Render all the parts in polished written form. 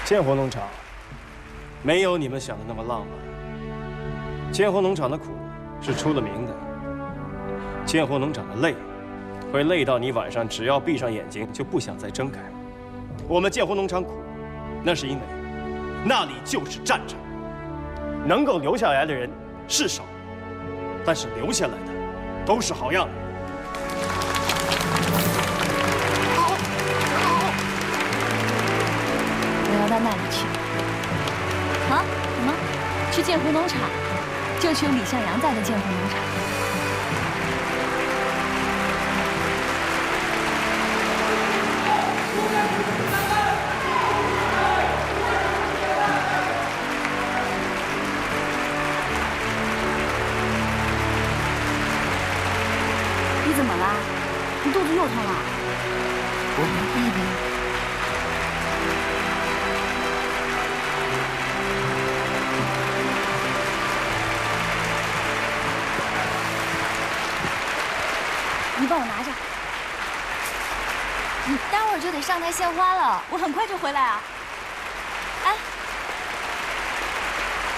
建湖农场没有你们想的那么浪漫。建湖农场的苦是出了名的，建湖农场的累，会累到你晚上只要闭上眼睛就不想再睁开。我们建湖农场苦，那是因为那里就是战场，能够留下来的人是少，但是留下来的都是好样的。 我要到那里去。啊？什么？去建湖农场，就去有李向阳在的建湖农场。你怎么了？你肚子又痛了？我没病。 你帮我拿着。你待会儿就得上台献花了，我很快就回来啊。哎，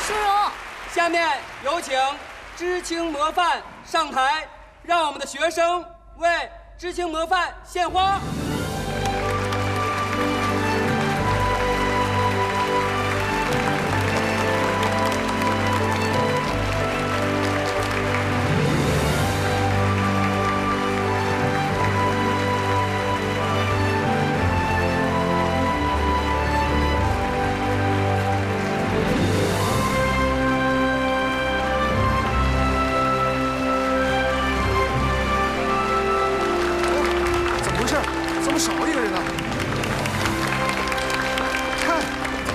淑荣，下面有请知青模范上台，让我们的学生为知青模范献花。 少一个人呢？看，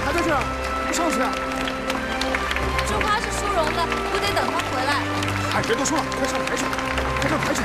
还在这儿，不上去啊？这花是淑荣的，不得等她回来。哎，别多说了，快上台去，快上台去。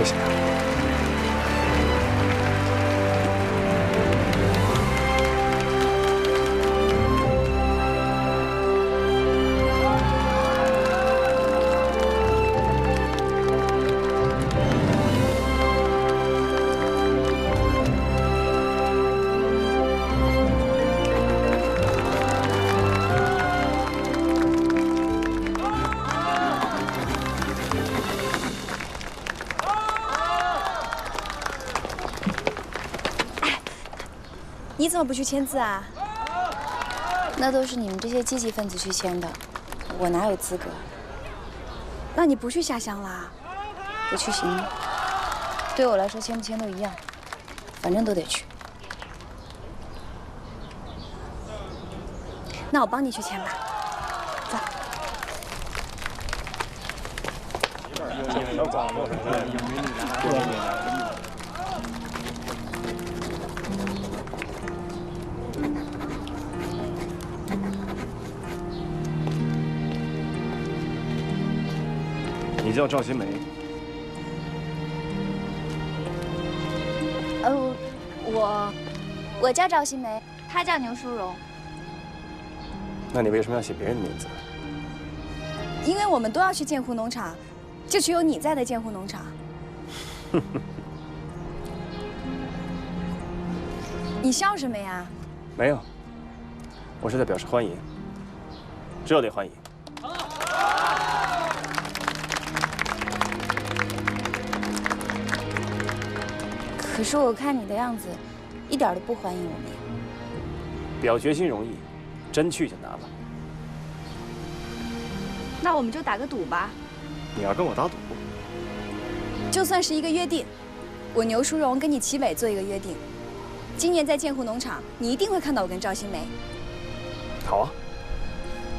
谢谢。你怎么不去签字啊？那都是你们这些积极分子去签的，我哪有资格？那你不去下乡啦？不去行吗？对我来说，签不签都一样，反正都得去。那我帮你去签吧，走。你叫赵新梅？我叫赵新梅，她叫牛淑荣。那你为什么要写别人的名字？因为我们都要去建湖农场，就只有你在的建湖农场。你笑什么呀？没有，我是在表示欢迎，热烈欢迎。可是我看你的样子，一点都不欢迎我们呀。表决心容易，真去就难了。那我们就打个赌吧。你要跟我打赌？就算是一个约定，我牛淑荣跟你齐伟做一个约定，今年在建湖农场，你一定会看到我跟赵新梅。好啊，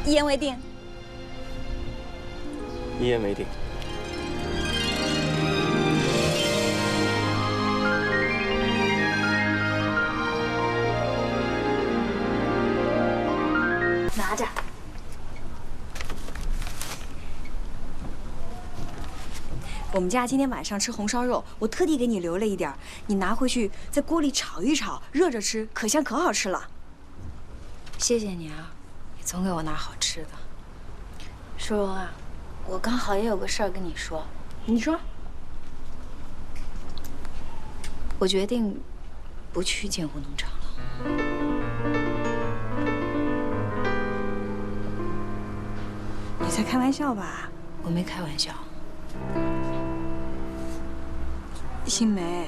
一言为定。一言为定。我们家今天晚上吃红烧肉，我特地给你留了一点，你拿回去在锅里炒一炒，热着吃，可香可好吃了。谢谢你啊，你总给我拿好吃的。淑荣啊，我刚好也有个事儿跟你说。你说。我决定不去建湖农场了。你在开玩笑吧？我没开玩笑。新梅，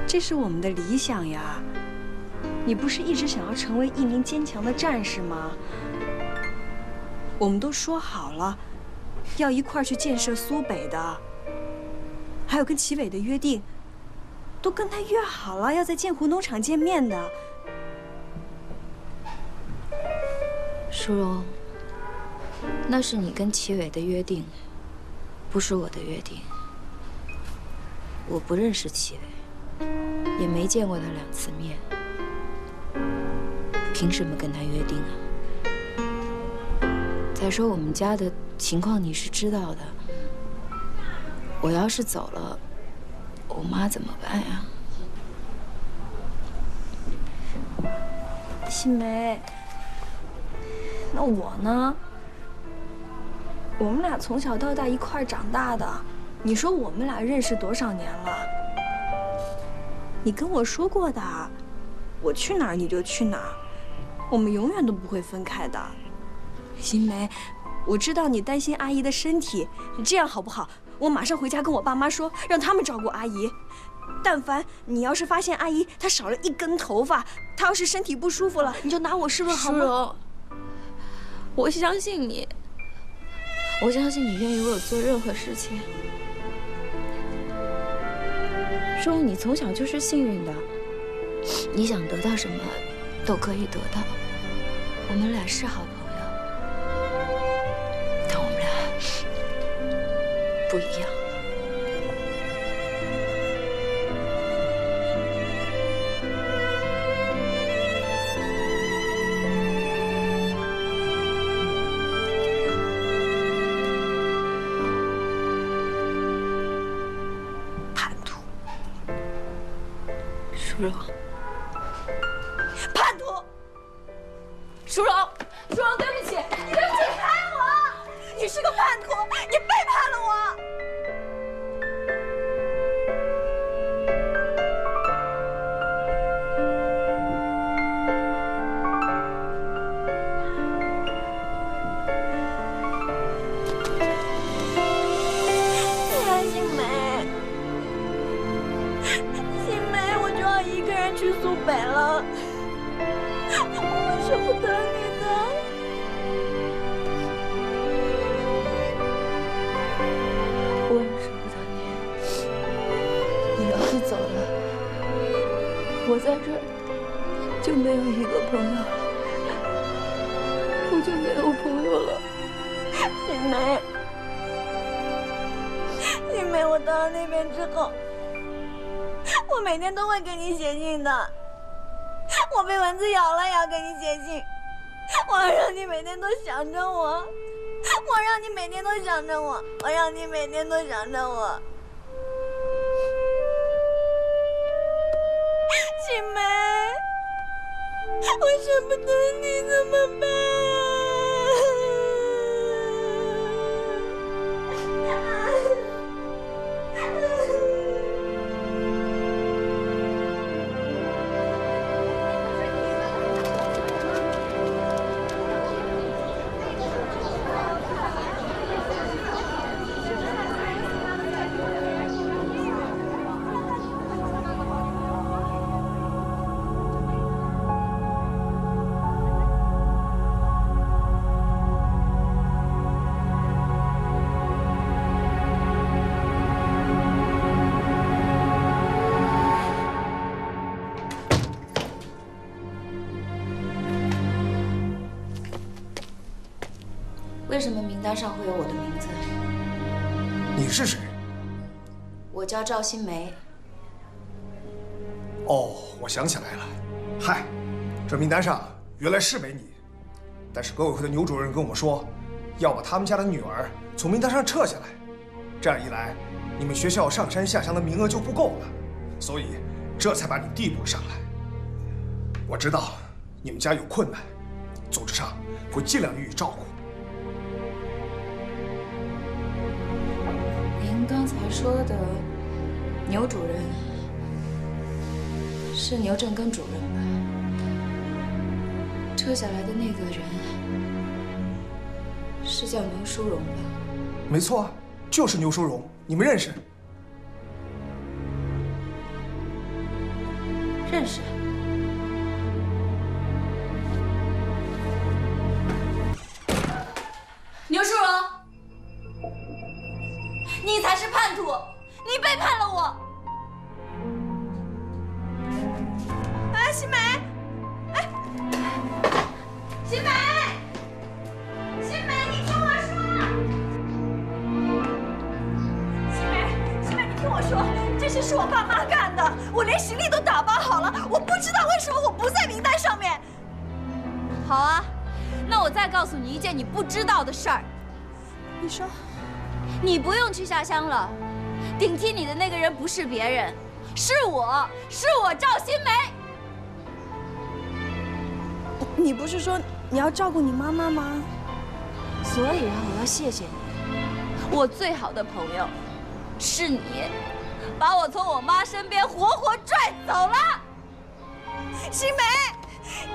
这是我们的理想呀。你不是一直想要成为一名坚强的战士吗？我们都说好了，要一块儿去建设苏北的，还有跟齐伟的约定，都跟他约好了，要在建湖农场见面的。淑荣，那是你跟齐伟的约定，不是我的约定。我不认识齐伟，也没见过他2次面，凭什么跟他约定啊？再说我们家的情况你是知道的，我要是走了，我妈怎么办呀？新梅，那我呢？我们俩从小到大一块儿长大的。你说我们俩认识多少年了？你跟我说过的，我去哪儿你就去哪儿，我们永远都不会分开的。新梅，我知道你担心阿姨的身体，这样好不好？我马上回家跟我爸妈说，让他们照顾阿姨。但凡你要是发现阿姨她少了1根头发，她要是身体不舒服了，你就拿我试问好吗？淑荣，我相信你，我相信你愿意为我做任何事情。淑荣，你从小就是幸运的，你想得到什么都可以得到。我们俩是好朋友，但我们俩不一样。淑荣，叛徒！淑荣，淑荣，对不起，对不起，开我！你是个叛徒，你背叛了我！去苏北了，我舍不得你的。我也舍不得你。你要是走了，我在这儿就没有一个朋友，我就没有朋友了。新梅，我到了那边之后。我每天都会给你写信的，我被蚊子咬了也要给你写信，我要让你每天都想着我，我让你每天都想着我，我让你每天都想着我。新梅，我舍不得你，怎么办啊？为什么名单上会有我的名字？你是谁？我叫赵新梅。哦，我想起来了。嗨，这名单上原来是没你，但是革委会的牛主任跟我说，要把他们家的女儿从名单上撤下来。这样一来，你们学校上山下乡的名额就不够了，所以这才把你递补上来。我知道你们家有困难，组织上会尽量予以照顾。您刚才说的牛主任是牛振根主任吧？撤下来的那个人是叫牛淑荣吧？没错啊，就是牛淑荣，你们认识？认识。牛淑荣，你才是叛徒，你背叛了我。哎，新梅，哎，新梅，新梅，你听我说。新梅，你听我说，这些是我爸妈干的，我连行李都打包好了，我不知道为什么我不在名单上面。好啊，那我再告诉你一件你不知道的事儿。你说，你不用去下乡了，顶替你的那个人不是别人，是我赵新梅。你不是说你要照顾你妈妈吗？所以啊，我要谢谢你，我最好的朋友是你，把我从我妈身边活活拽走了。新梅，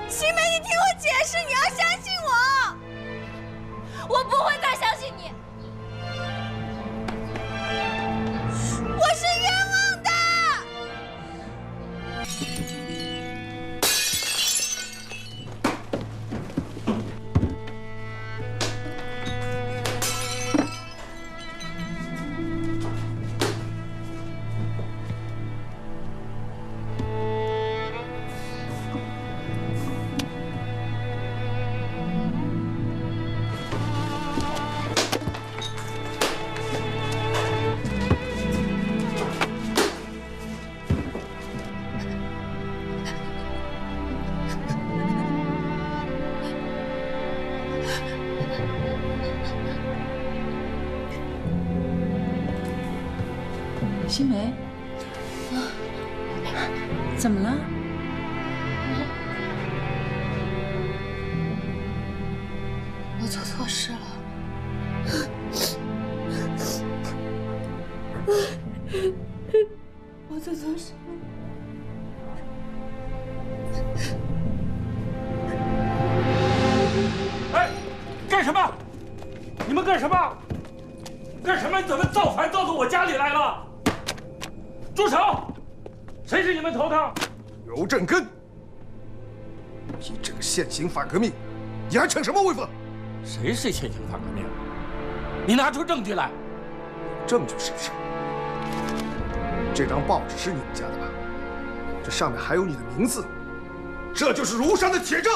新梅，你听我解释，你要相信我，我不会再相信你，我是冤枉的。新梅，怎么了？我做错事了。我做错事了。哎，干什么？你们干什么？干什么？你怎么造反造到我家里来了？住手！谁是你们头头？牛振根，你这个现行反革命，你还逞什么威风？谁是现行反革命？你拿出证据来！证据是不是？这张报纸是你们家的吧？这上面还有你的名字，这就是如山的铁证。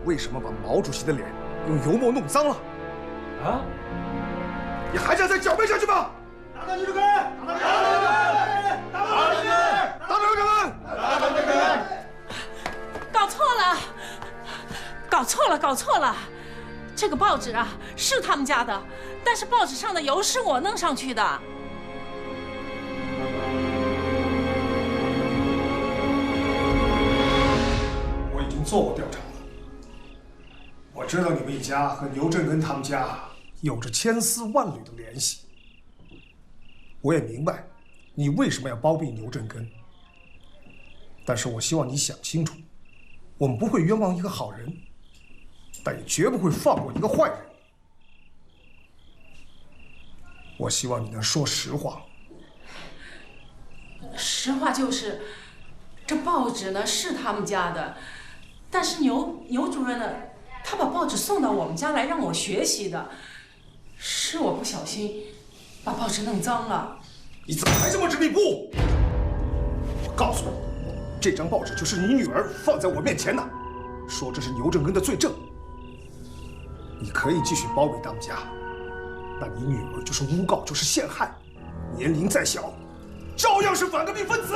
为什么把毛主席的脸用油墨弄脏了？啊？你还想再狡辩下去吗？打倒牛振根！打倒牛振根！打倒牛振根！打倒牛振根！打倒牛振根！搞错了，搞错了，搞错了！这个报纸啊是他们家的，但是报纸上的油是我弄上去的。我已经做过调查了，我知道你们一家和牛振根他们家有着千丝万缕的联系。我也明白你为什么要包庇牛振根，但是我希望你想清楚，我们不会冤枉一个好人，但也绝不会放过一个坏人。我希望你能说实话。实话就是，这报纸呢是他们家的，但是牛主任呢，他把报纸送到我们家来让我学习的，是我不小心把报纸弄脏了。你怎么还这么执迷不悟？我告诉你，这张报纸就是你女儿放在我面前的，说这是牛振根的罪证。你可以继续包庇他们家，但你女儿就是诬告，就是陷害，年龄再小，照样是反革命分子。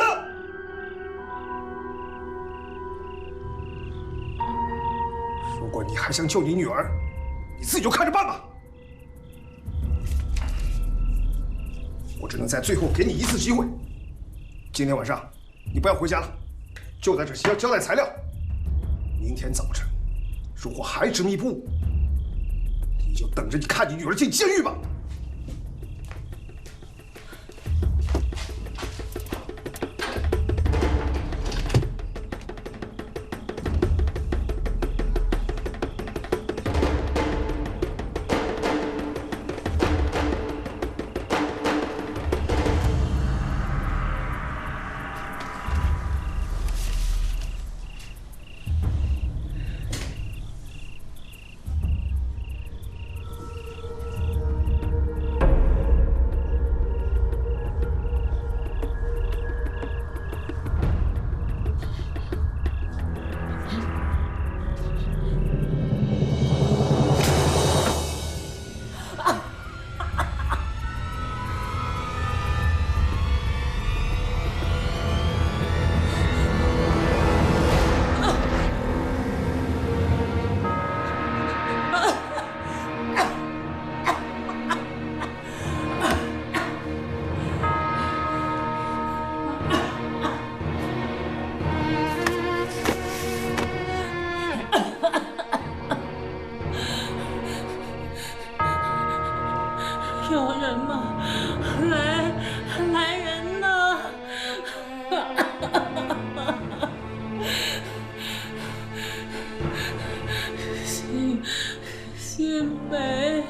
如果你还想救你女儿，你自己就看着办吧。只能在最后给你一次机会。今天晚上你不要回家了，就在这交代材料。明天早晨，如果还执迷不悟，你就等着你看你女儿进监狱吧。 有人吗？来人呐！新梅。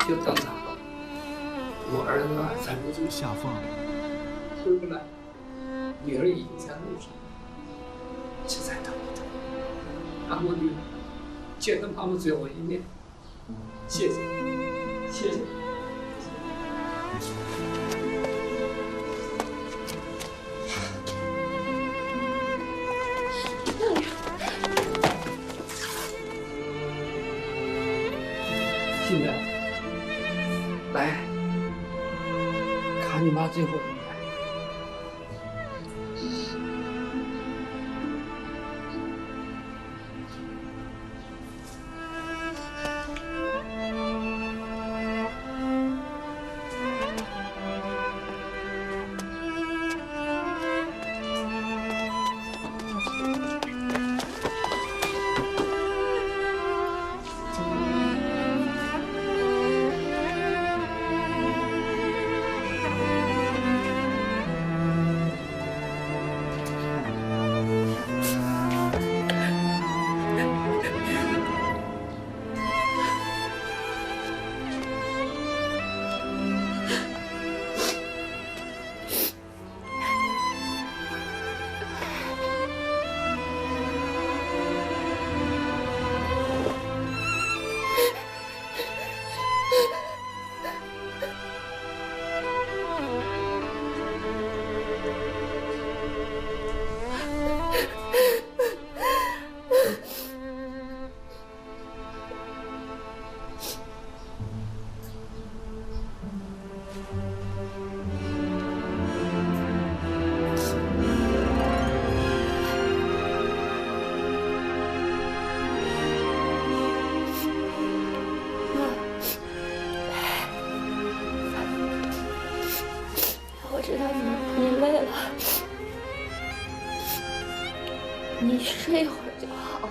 就等他，我儿子在路中下放，回不来，女儿已经在路上，就在等一等，让我女儿见到妈妈最后一面。谢谢，谢谢。 现在，来看你妈最后一面。你睡一会儿就好。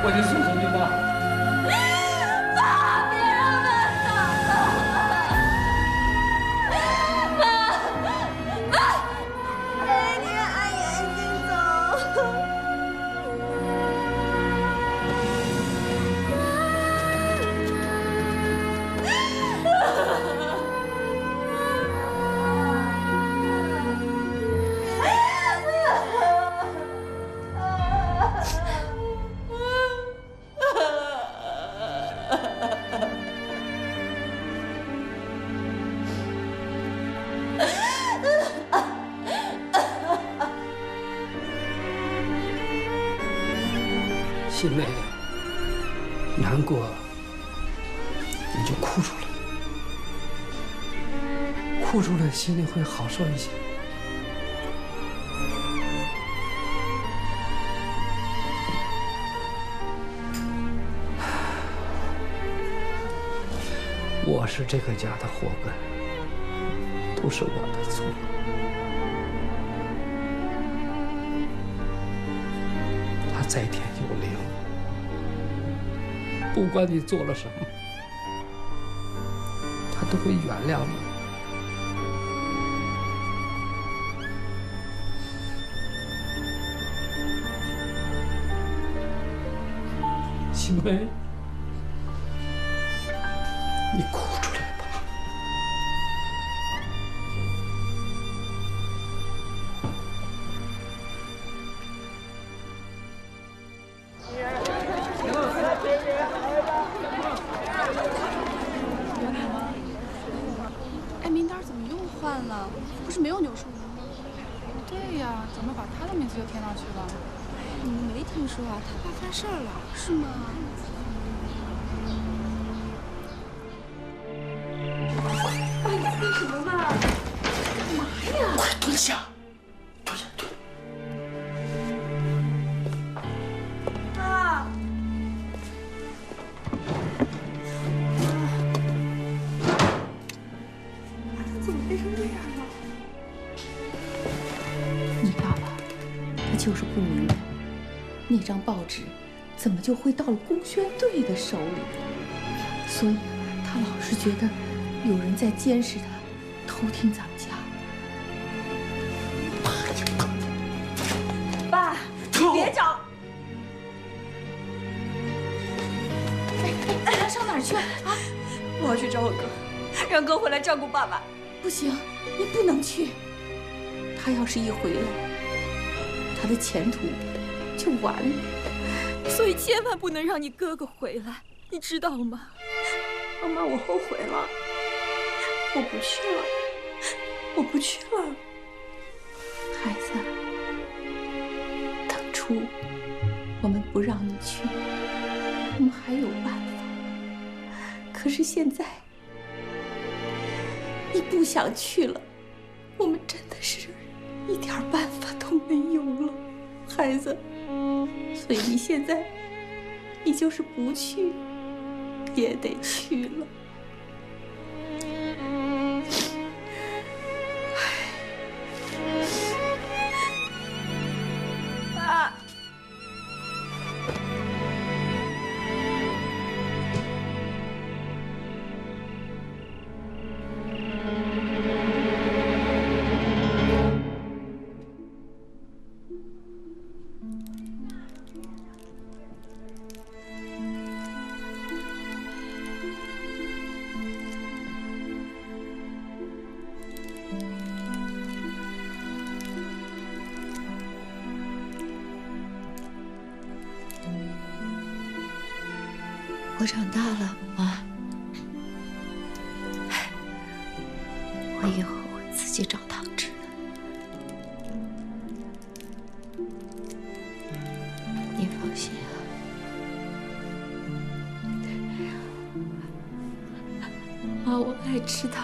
我就送送你吧。爸，别让他走！爸，陪你看眼睛走。心梅，难过你就哭出来，哭出来心里会好受一些。我是这个家的祸根，都是我的错。他在天有灵，不管你做了什么，他都会原谅你。心梅，你哭出来吧。哎，名单怎么又换了？不是没有牛树林吗？对呀，怎么把他的名字又填上去了？你们没听说啊？他爸犯事儿了，是吗？爸，你干什么呢？干嘛呀？快蹲下！蹲下，蹲。爸。他怎么变成这样了？你爸爸，他就是不明白，那张报纸怎么就会到了公宣队的手里，所以他老是觉得有人在监视他，偷听咱们家。爸，你别找。你要上哪儿去啊？我要去找我哥，让哥回来照顾爸爸。不行，你不能去。他要是一回来，他的前途就完了。所以千万不能让你哥哥回来，你知道吗？妈妈，我后悔了，我不去了，我不去了。孩子，当初我们不让你去，我们还有办法。可是现在你不想去了，我们真的是一点办法都没有了，孩子。所以你现在，你就是不去，也得去了。爸。我长大了，妈。我以后会自己找糖吃的。你放心啊。妈，我爱吃糖。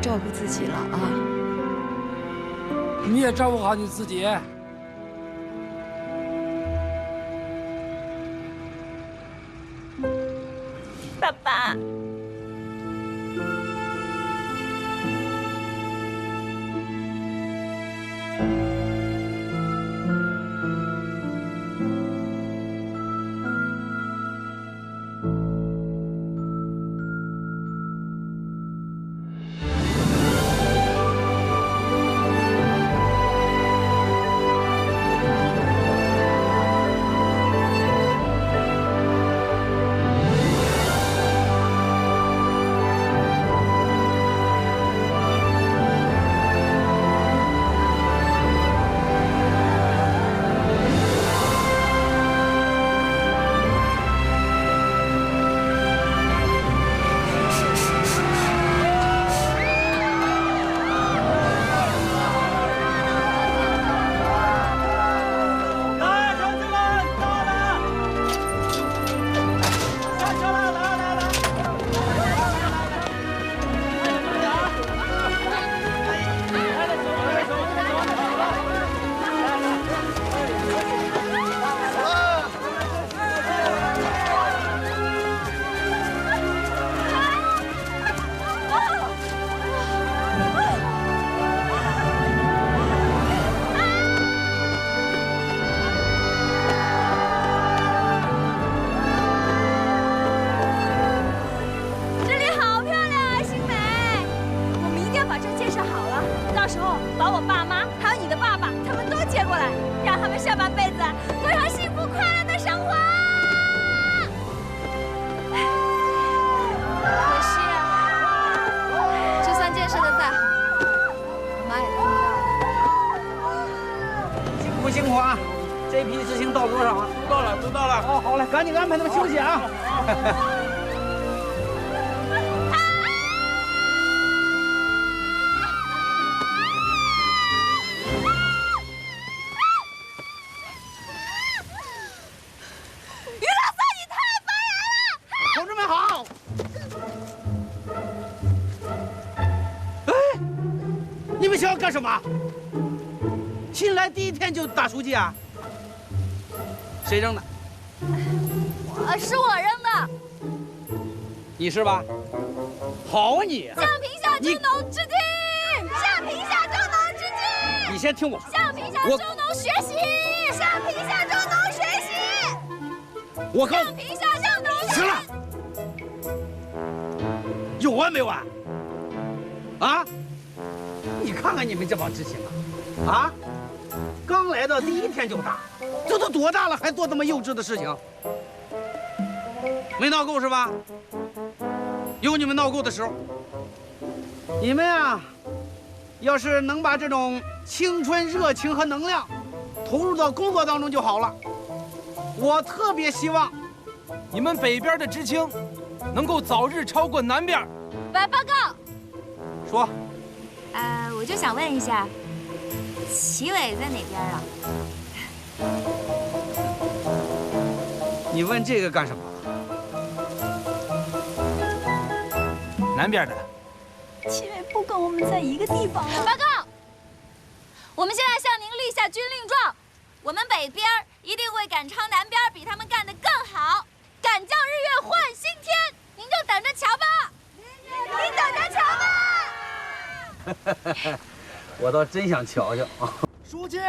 照顾自己了啊！你也照顾好你自己。爸爸。这批执行到多少啊？到了，都到了。哦，好嘞，赶紧安排他们休息啊。于老三，你太烦人了！同志们好。哎，你们想要干什么？新来第一天就打书记啊？谁扔的？是我扔的。你是吧？好啊你！向贫下中农致敬！向贫下中农致敬！你先听我。向贫下中农学习！向贫下中农学习！我告向贫下中农。行了，有完没完？啊！你看看你们这帮知青啊！啊！刚来的第一天就打，这都多大了还做这么幼稚的事情？没闹够是吧？有你们闹够的时候。你们啊，要是能把这种青春热情和能量投入到工作当中就好了。我特别希望你们北边的知青能够早日超过南边。来报告。说。我就想问一下。齐伟在哪边啊？你问这个干什么？南边的。齐伟不跟我们在一个地方啊！报告，我们现在向您立下军令状，我们北边一定会赶超南边，比他们干得更好，赶将日月换新天，您就等着瞧吧！您等着瞧吧！我倒真想瞧瞧啊！书记，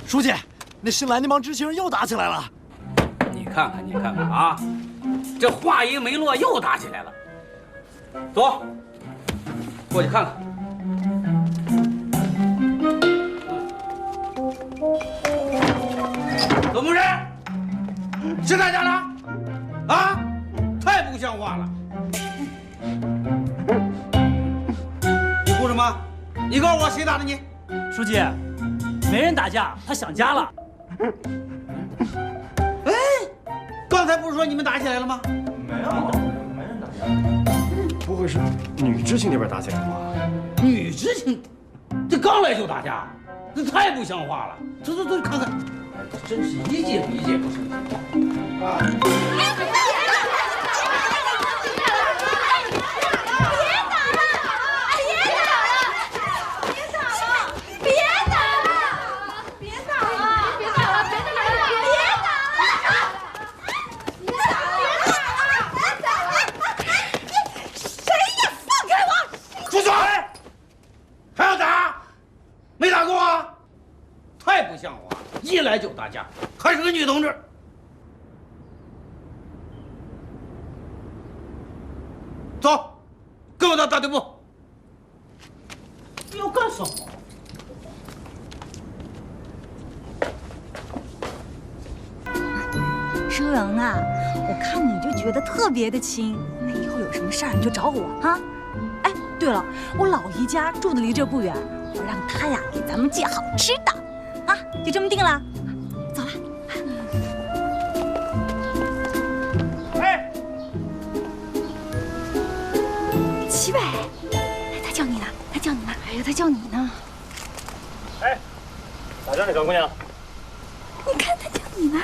书记，那新来那帮知青又打起来了。你看看，你看看啊，这话音没落又打起来了。走，过去看看。怎么回事？谁打架了？啊，太不像话了！你哭什么？你告诉我谁打的你？书记，没人打架，他想家了。哎，刚才不是说你们打起来了吗？没人打架。不会是女知青那边打起来了吧？女知青，这刚来就打架，这太不像话了。走走走，看看，真是一届比一届不生气啊！别打了！像话，一来就打架，还是个女同志。走，跟我到大队部。要干什么？舒荣啊，我看你就觉得特别的亲，那以后有什么事儿你就找我啊。哎，对了，我老姨家住的离这不远，我让她呀给咱们寄好吃的，啊，就这么定了。走了。哎，齐北，他叫你呢，他叫你呢，哎呀，他叫你呢。哎，咋着呢，小姑娘？你看他叫你呢。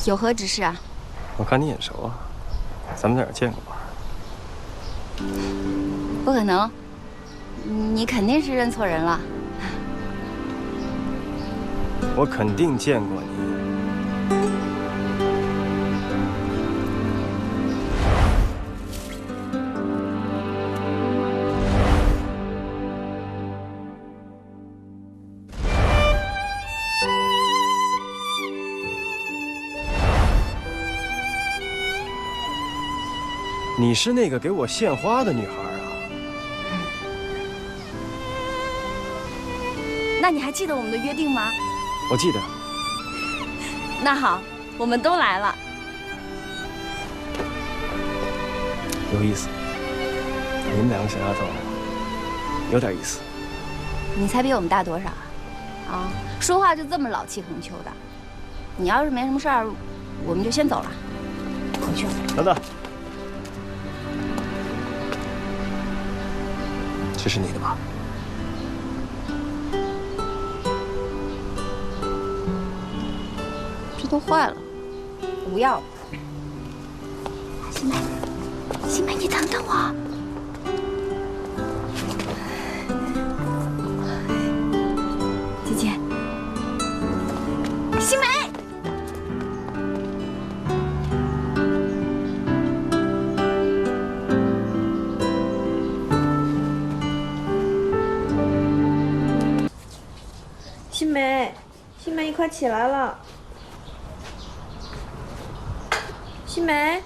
有何指示啊？我看你眼熟啊，咱们在哪儿见过吧？不可能，你肯定是认错人了。我肯定见过你。你是那个给我献花的女孩啊？那你还记得我们的约定吗？我记得。那好，我们都来了。有意思。你们两个小丫头，有点意思。你才比我们大多少啊？啊，说话就这么老气横秋的。你要是没什么事儿，我们就先走了，回去了。等等。这是你的吗？这都坏了，不要了。新梅，新梅，你等等我。姐姐，新梅。新梅，你快起来了！新梅，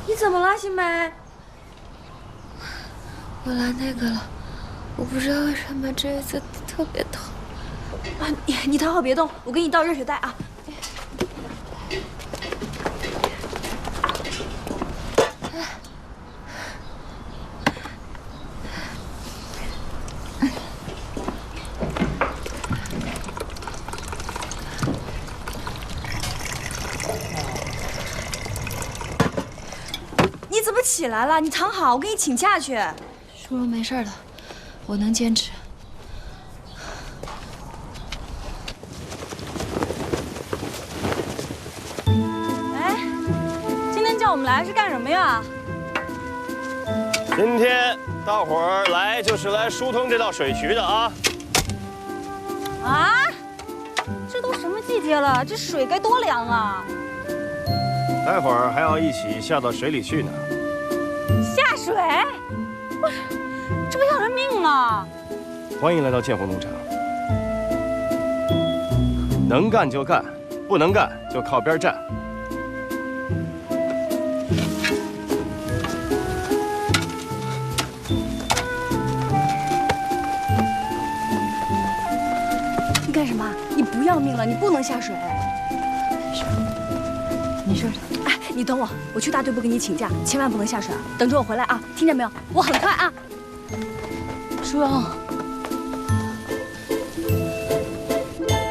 你怎么了，新梅？我来那个了，我不知道为什么这一次特别疼。啊，你躺好别动，我给你倒热水袋啊。你怎么起来了？你躺好，我给你请假去。淑荣没事的，我能坚持。哎，今天叫我们来是干什么呀？今天大伙儿来就是来疏通这道水渠的啊！啊？这都什么季节了，这水该多凉啊！待会儿还要一起下到水里去呢。下水？不是，这不要人命吗？欢迎来到建湖农场，能干就干，不能干就靠边站。你干什么？你不要命了？你不能下水。没事的。哎，你等我，我去大队部给你请假，千万不能下水啊！等着我回来啊，听见没有？我很快啊。淑荣，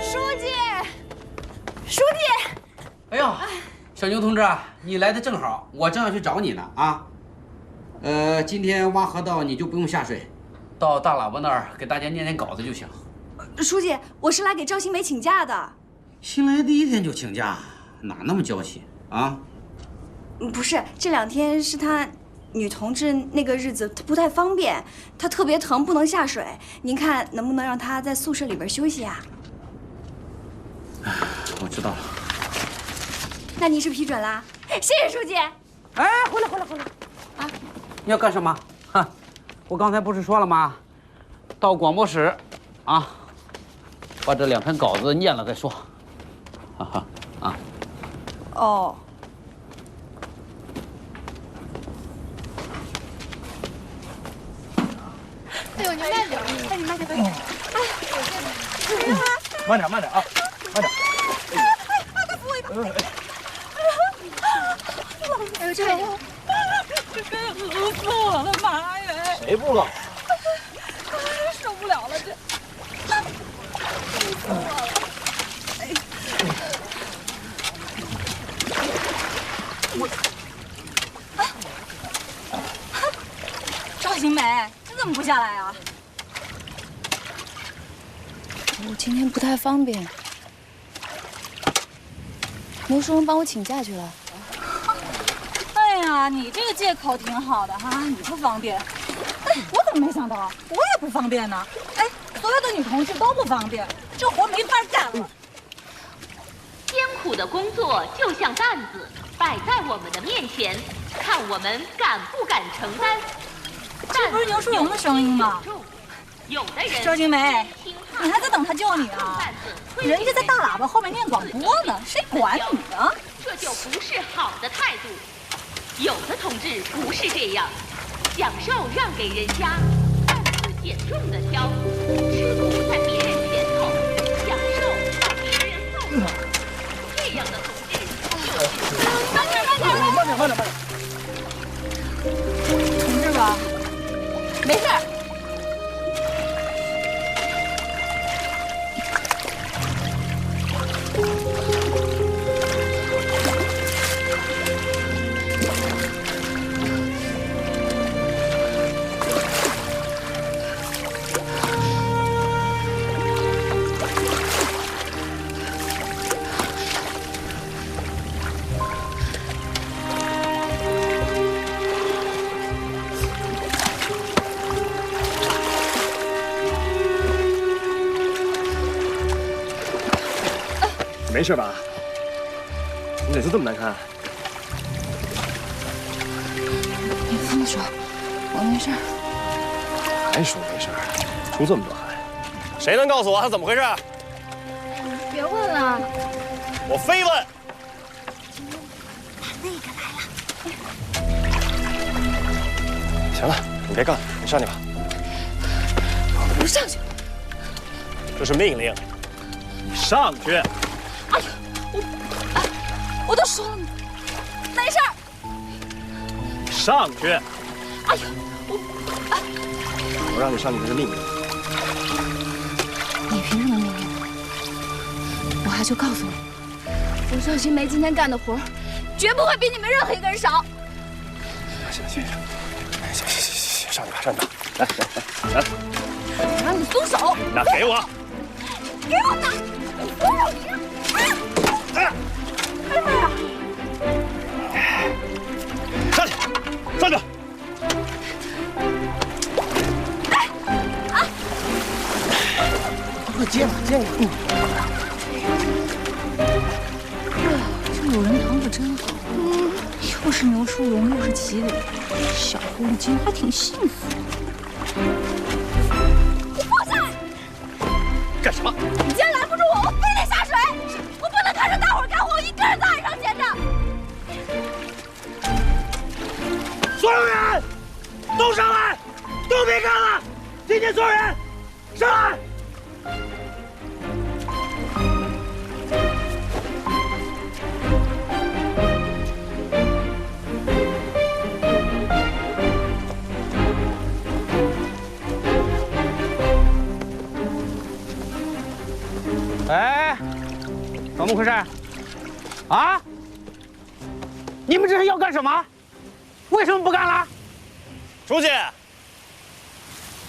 书记，书记。哎呦，小牛同志，你来的正好，我正要去找你呢啊。今天挖河道你就不用下水，到大喇叭那儿给大家念念稿子就行。书记，我是来给赵新梅请假的。新来第一天就请假，哪那么娇气啊？不是，这2天是她女同志那个日子她不太方便，她特别疼，不能下水。您看能不能让她在宿舍里边休息啊？我知道了。那您是批准啦？谢谢书记。哎，回来！啊，你要干什么？哈，我刚才不是说了吗？到广播室，啊，把这2篇稿子念了再说。哈哈，啊。哦。哎呦，你慢点！哎，你慢点，慢点！慢点啊，慢点。快扶我一把！哎呦，这个饿死我了，妈呀！谁不冷？受不了了，这。赵新梅，这怎么不下来啊？我今天不太方便，牛书荣帮我请假去了。哎呀，你这个借口挺好的哈，你不方便。哎，我怎么没想到，我也不方便呢？哎，所有的女同志都不方便，这活没法干了。艰苦的工作就像担子摆在我们的面前，看我们敢不敢承担。这不是牛淑荣的声音吗？有的人，赵金梅，你还在等他救你啊？人家在大喇叭后面念广播呢，谁管你啊？这就不是好的态度。有的同志不是这样，享受让给人家，担子减重的挑，吃苦在别人前头，享受把别人送走。这样的同志就是慢点！同志吧，没事。没事吧？你脸色这么难看。你放手，我没事。还说没事，出这么多汗，谁能告诉我他怎么回事？别问了，我非问。那个来了。行了，你别干了，你上去吧。我不上去。这是命令，你上去。哎呀，我都说了，没事儿。上去。哎呀，我让你上去，这是命令。你凭什么命令我？我还就告诉你，我赵新梅今天干的活，绝不会比你们任何一个人少。行，上去吧，上去吧，来。我让你松手。那给我。给我拿！哎妈呀！上去！快接吧。这有人疼可真好。又是牛淑荣，又是齐磊，小狐狸精还挺幸福。你放下来！干什么？你既然拦不住我，我非得下水！我不能看着大伙干活，我一个人在岸上闲着。所有人都上来，都别干了！今天所有人上来！哎，怎么回事？啊？你们这是要干什么？为什么不干了？书记，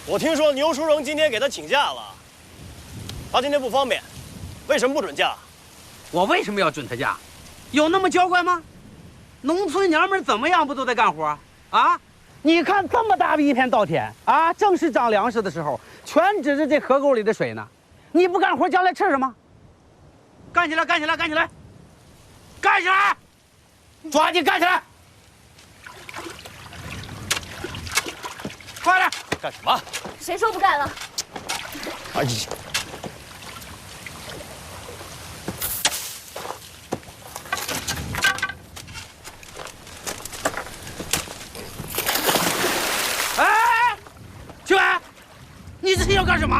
我听说牛淑荣今天给他请假了，他今天不方便，为什么不准假？我为什么要准他假？有那么娇惯吗？农村娘们怎么样不都得干活啊？你看这么大的一片稻田啊，正是长粮食的时候，全指着这河沟里的水呢。你不干活，将来吃什么？干起来，干起来，干起来，干起来！抓紧干起来！快点！干什么？谁说不干了？哎呀！哎，秋伟，你这是要干什么？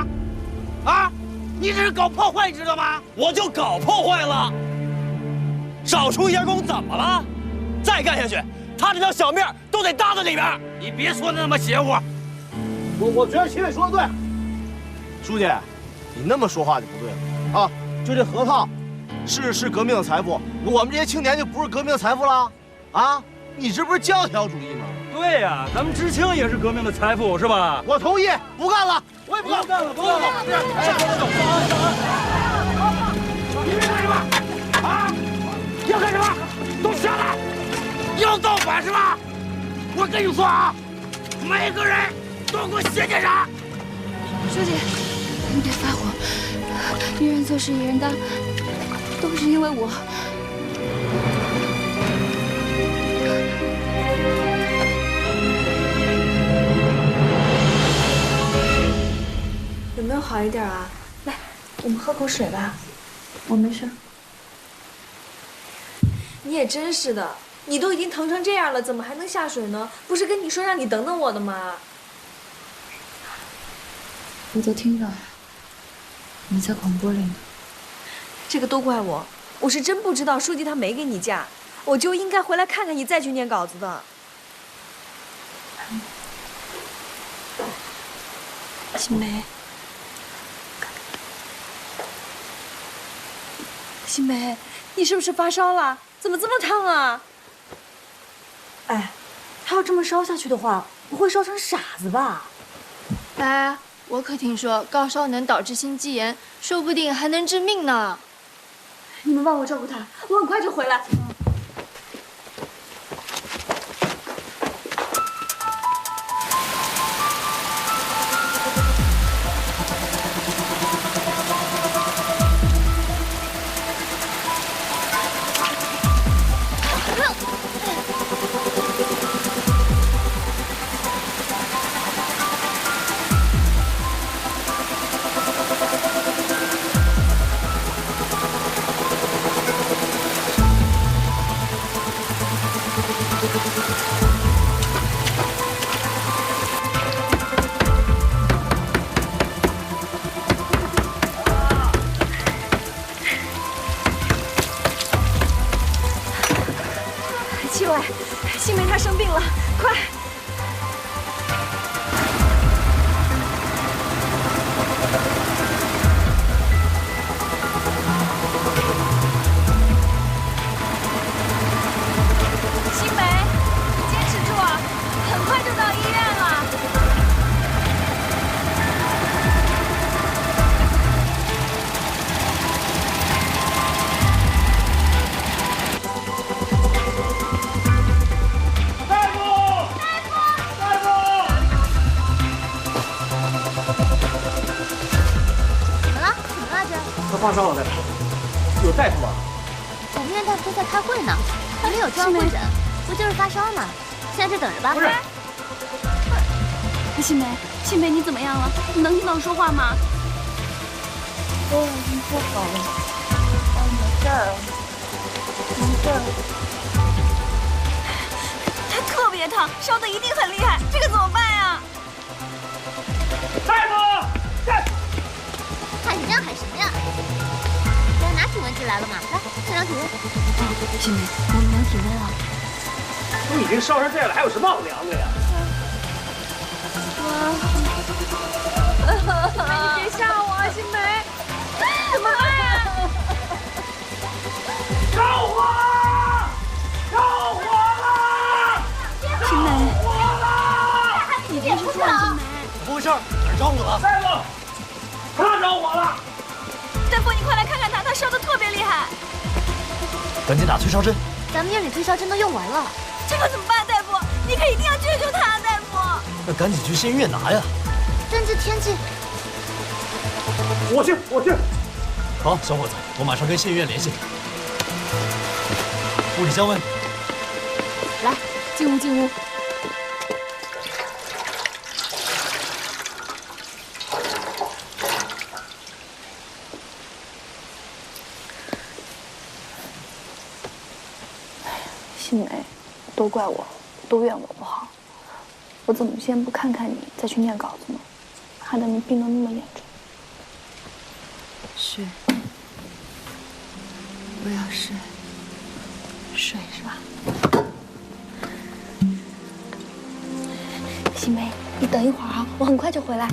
啊，你这是搞破坏，你知道吗？我就搞破坏了，少出一家工怎么了？再干下去，他这条小命都得搭在里边。你别说的那么邪乎。我觉得秦伟说的对，书记，你那么说话就不对了啊！就这核桃，是革命的财富，我们这些青年就不是革命的财富了啊！你这不是教条主义吗？对呀，咱们知青也是革命的财富，是吧？我同意，不干了，我也不干了，不干了！你们干什么？啊！要干什么？都下来！要造反是吧？我跟你说啊，每个人都给我写检查。书记，你别发火，一人做事一人当，都是因为我。有没有好一点啊？来，我们喝口水吧。我没事。你也真是的，你都已经疼成这样了，怎么还能下水呢？不是跟你说让你等等我的吗？我都听到了，你在广播里呢。这个都怪我，我是真不知道书记他没给你假，我就应该回来看看你再去念稿子的。新梅，新梅，你是不是发烧了？怎么这么烫啊？哎，他要这么烧下去的话，不会烧成傻子吧？哎，我可听说高烧能导致心肌炎，说不定还能致命呢。你们帮我照顾他，我很快就回来。七伟，新梅她生病了，快！新梅，坚持住啊，很快就到医院了。他发烧了，大夫。有大夫吗？我们院大夫都在开会呢，还没有专门会诊，不就是发烧吗？现在就等着吧。不是。新梅，新梅，你怎么样了？你能听到我说话吗？我已经做好了，没事儿，没事儿。他特别烫，烧的一定很厉害，这个怎么办呀？大夫，看你这样喊什么呀？来拿体温计来了吗？来，测量体温。新梅，我们量体温啊。你已经烧成这样了，还有什么好量的呀？你别吓我啊，新梅！怎么办呀？着火了！着火了！新梅，你别哭了。新梅，怎么回事？哪儿着火了？大夫，他着火了！大夫，你快来看看他，他烧的特别厉害。赶紧打退烧针。咱们院里退烧针都用完了，这可怎么办，大夫？你可一定要救救他，大夫。那赶紧去县医院拿呀！但这天气……我去。好，小伙子，我马上跟县医院联系。物理降温。来，进屋。新梅，都怪我，都怨我不好。我怎么先不看看你，再去念稿子呢？害得你病得那么严重。睡，我要睡，睡是吧？新梅，你等一会儿啊，我很快就回来。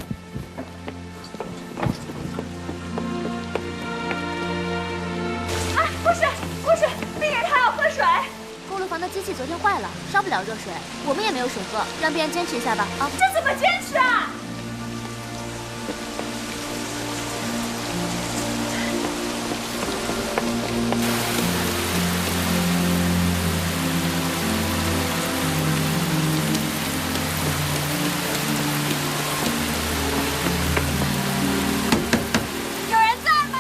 啊，护士，病人他要喝水。锅炉房的机器昨天坏了，烧不了热水，我们也没有水喝，让病人坚持一下吧。啊，这怎么坚持啊？有人在吗？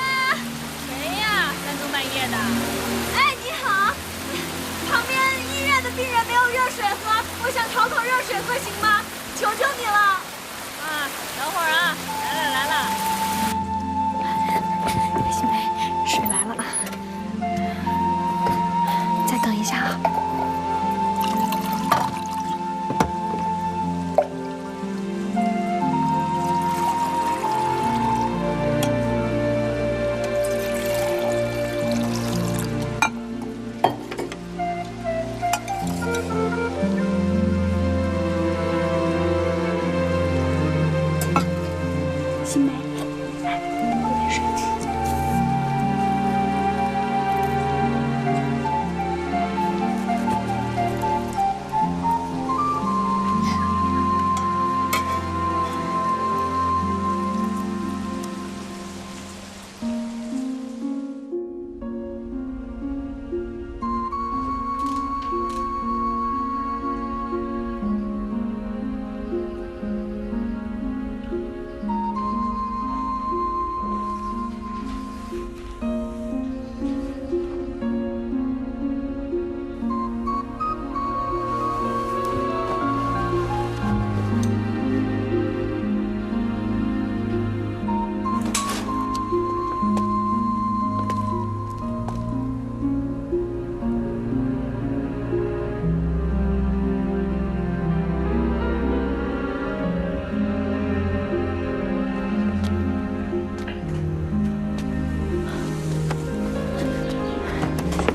谁呀？三更半夜的。哎，你好。旁边医院的病人没有热水喝，我想讨口热水喝，行吗？求求你了！啊，等会儿啊，来了。新梅，水来了，再等一下啊。新梅，来，喝点水。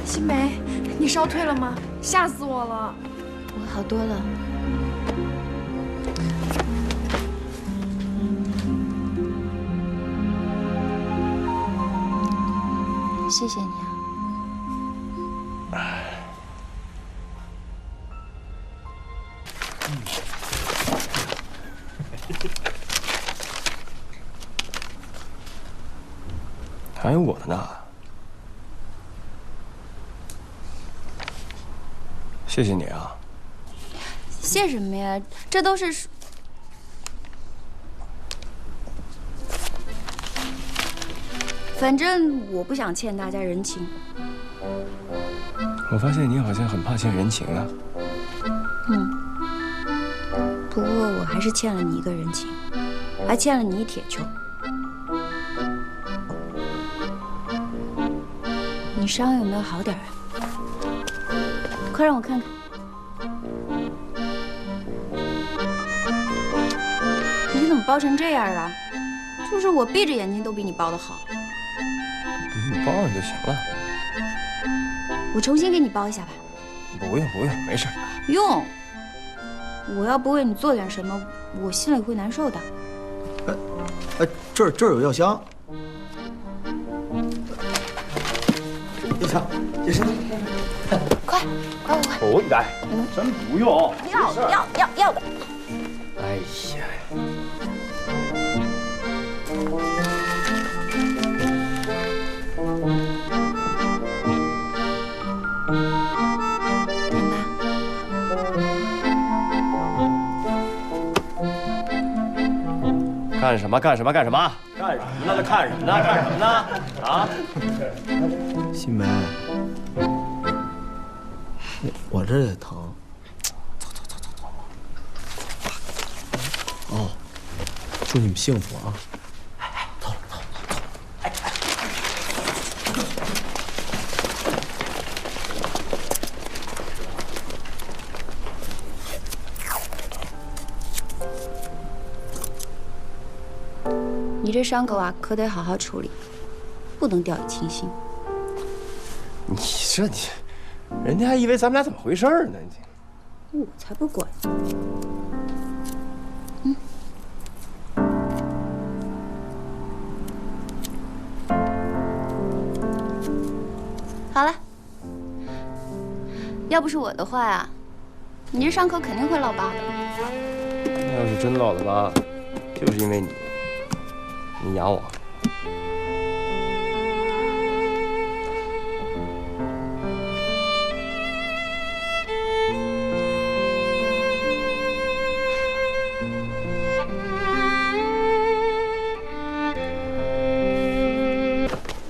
新梅，你烧退了吗？吓死我了！我好多了。谢谢你啊。还有我的呢。谢谢你啊。谢什么呀？这都是……反正我不想欠大家人情。我发现你好像很怕欠人情啊。不过我还是欠了你一个人情，还欠了你一铁球。你伤有没有好点啊？快让我看看。你怎么包成这样啊？就是我闭着眼睛都比你包得好。你包上就行了。我重新给你包一下吧。不用，没事。用。我要不为你做点什么，我心里会难受的。这儿有药箱。药箱，药箱。快！不该，真不用。要的。哎呀！能吧？干什么？干什么？干什么？干什么呢？在看什么呢？干什么呢？啊！新梅，我这也疼。走。哦，祝你们幸福啊！走。你这伤口啊，可得好好处理，不能掉以轻心。你这你，人家还以为咱们俩怎么回事呢？我才不管。好了，要不是我的话呀，你这伤口肯定会落疤的。要是真落了疤，就是因为你养我。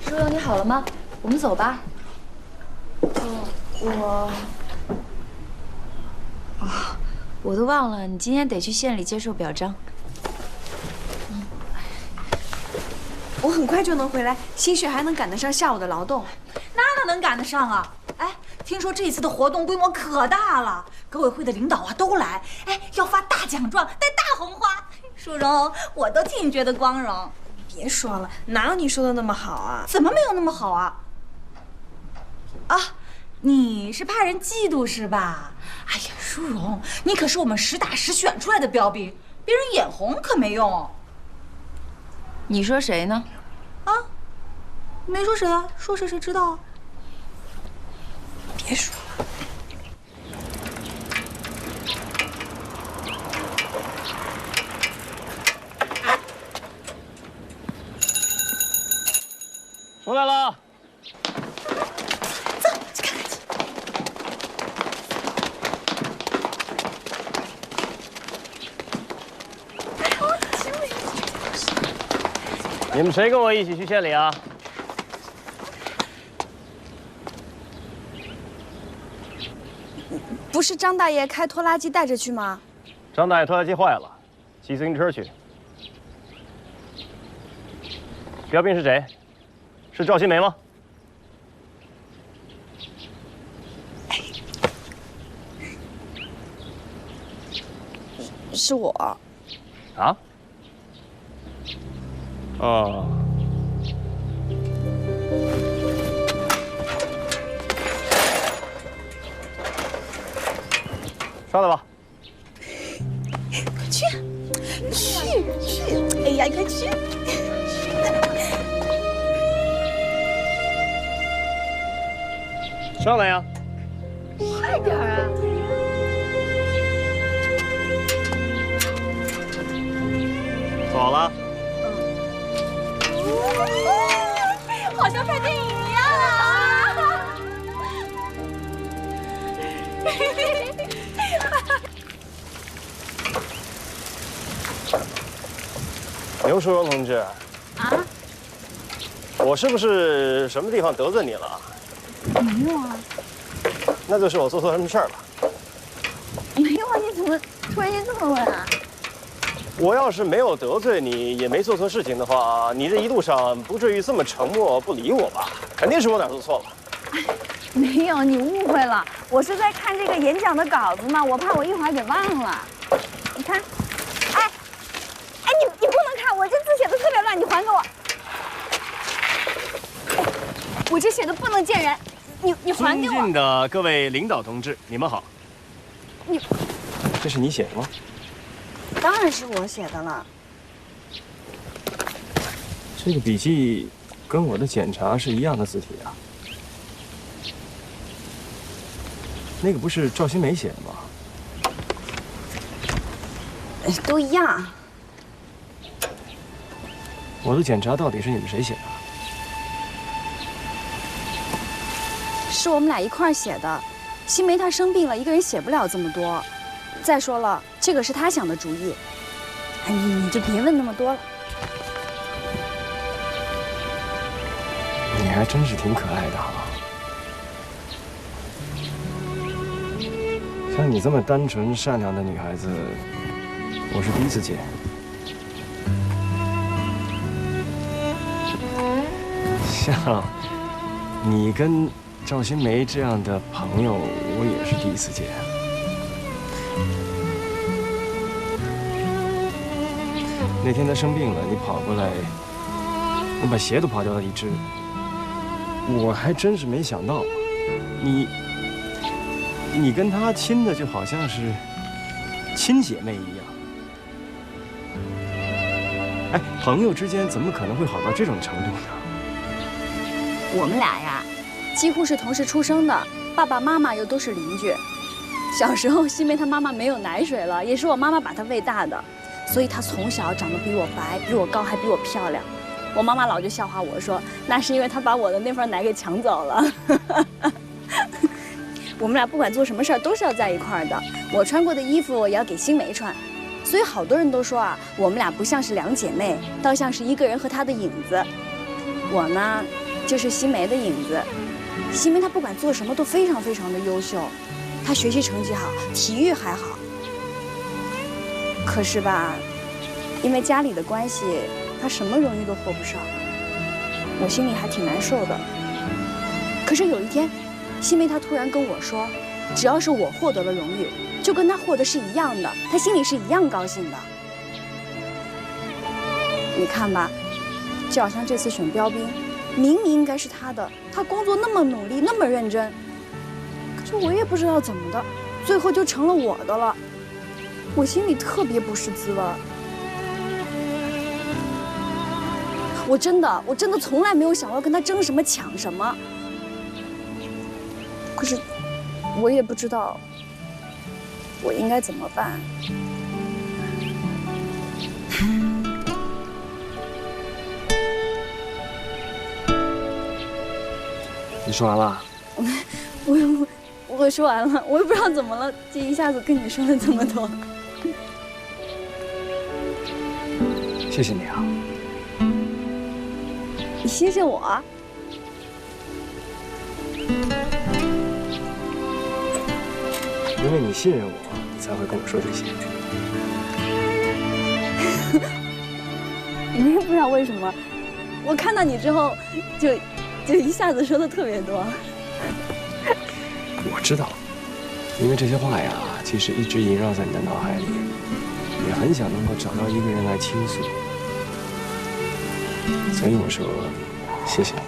疏柔，你好了吗？我们走吧。我都忘了，你今天得去县里接受表彰。我很快就能回来，兴许还能赶得上下午的劳动。那哪能赶得上啊？哎，听说这次的活动规模可大了，革委会的领导啊都来，哎，要发大奖状，带大红花。淑荣，我都替你觉得光荣。别说了，哪有你说的那么好啊？怎么没有那么好啊？啊，你是怕人嫉妒是吧？哎呀，淑荣，你可是我们实打实选出来的标兵，别人眼红可没用。你说谁呢？啊，没说谁啊，说谁谁知道啊。别说了。出来了。走，去看看去。你们谁跟我一起去县里啊？不是张大爷开拖拉机带着去吗？张大爷拖拉机坏了，骑自行车去。标兵是谁？是赵新梅吗？是我。啊？哦。上来吧。快去，去！哎呀，快去！上来呀！快点啊！做好了。好像拍电影一样啊！刘淑荣同志，啊？我是不是什么地方得罪你了？没有啊。那就是我做错什么事儿了。没有啊，你怎么突然间这么问啊？我要是没有得罪你，也没做错事情的话，你这一路上不至于这么沉默不理我吧？肯定是我哪儿做错了。没有，你误会了。我是在看这个演讲的稿子嘛，我怕我一会儿给忘了。你看，哎，你不能看，我这字写的特别乱，你还给我。我这写的不能见人，你还给我。尊敬的各位领导同志，你们好。这是你写的吗？当然是我写的了。这个笔记跟我的检查是一样的字体啊。那个不是赵新梅写的吗？都一样。我的检查到底是你们谁写的？是我们俩一块儿写的。新梅她生病了，一个人写不了这么多。再说了，这个是她想的主意。哎，你就别问那么多了。还真是挺可爱的哈。像你这么单纯善良的女孩子，我是第一次见。像你跟赵新梅这样的朋友，我也是第一次见。那天她生病了，你跑过来，你把鞋都跑掉了一只，我还真是没想到，你跟她亲的就好像是亲姐妹一样。哎，朋友之间怎么可能会好到这种程度呢？我们俩呀，几乎是同时出生的，爸爸妈妈又都是邻居。小时候，新梅她妈妈没有奶水了，也是我妈妈把她喂大的，所以她从小长得比我白，比我高，还比我漂亮。我妈妈老就笑话我说，那是因为她把我的那份奶给抢走了。我们俩不管做什么事儿都是要在一块儿的，我穿过的衣服也要给新梅穿，所以好多人都说啊，我们俩不像是两姐妹，倒像是一个人和她的影子。我呢，就是新梅的影子。新梅她不管做什么都非常非常的优秀，她学习成绩好，体育还好。可是吧，因为家里的关系，她什么荣誉都获不上，我心里还挺难受的。可是有一天，新梅她突然跟我说，只要是我获得了荣誉，就跟她获得是一样的，她心里是一样高兴的。你看吧，就好像这次选标兵，明明应该是她的，她工作那么努力，那么认真，可是我也不知道怎么的，最后就成了我的了。我心里特别不是滋味。我真的从来没有想过跟她争什么抢什么。可是，我也不知道我应该怎么办。你说完了？我说完了，我也不知道怎么了，这一下子跟你说了这么多。谢谢你啊。你谢谢我。因为你信任我，你才会跟我说这些。你也不知道为什么，我看到你之后，就一下子说的特别多。我知道，因为这些话呀，其实一直萦绕在你的脑海里，也很想能够找到一个人来倾诉，所以我说谢谢你。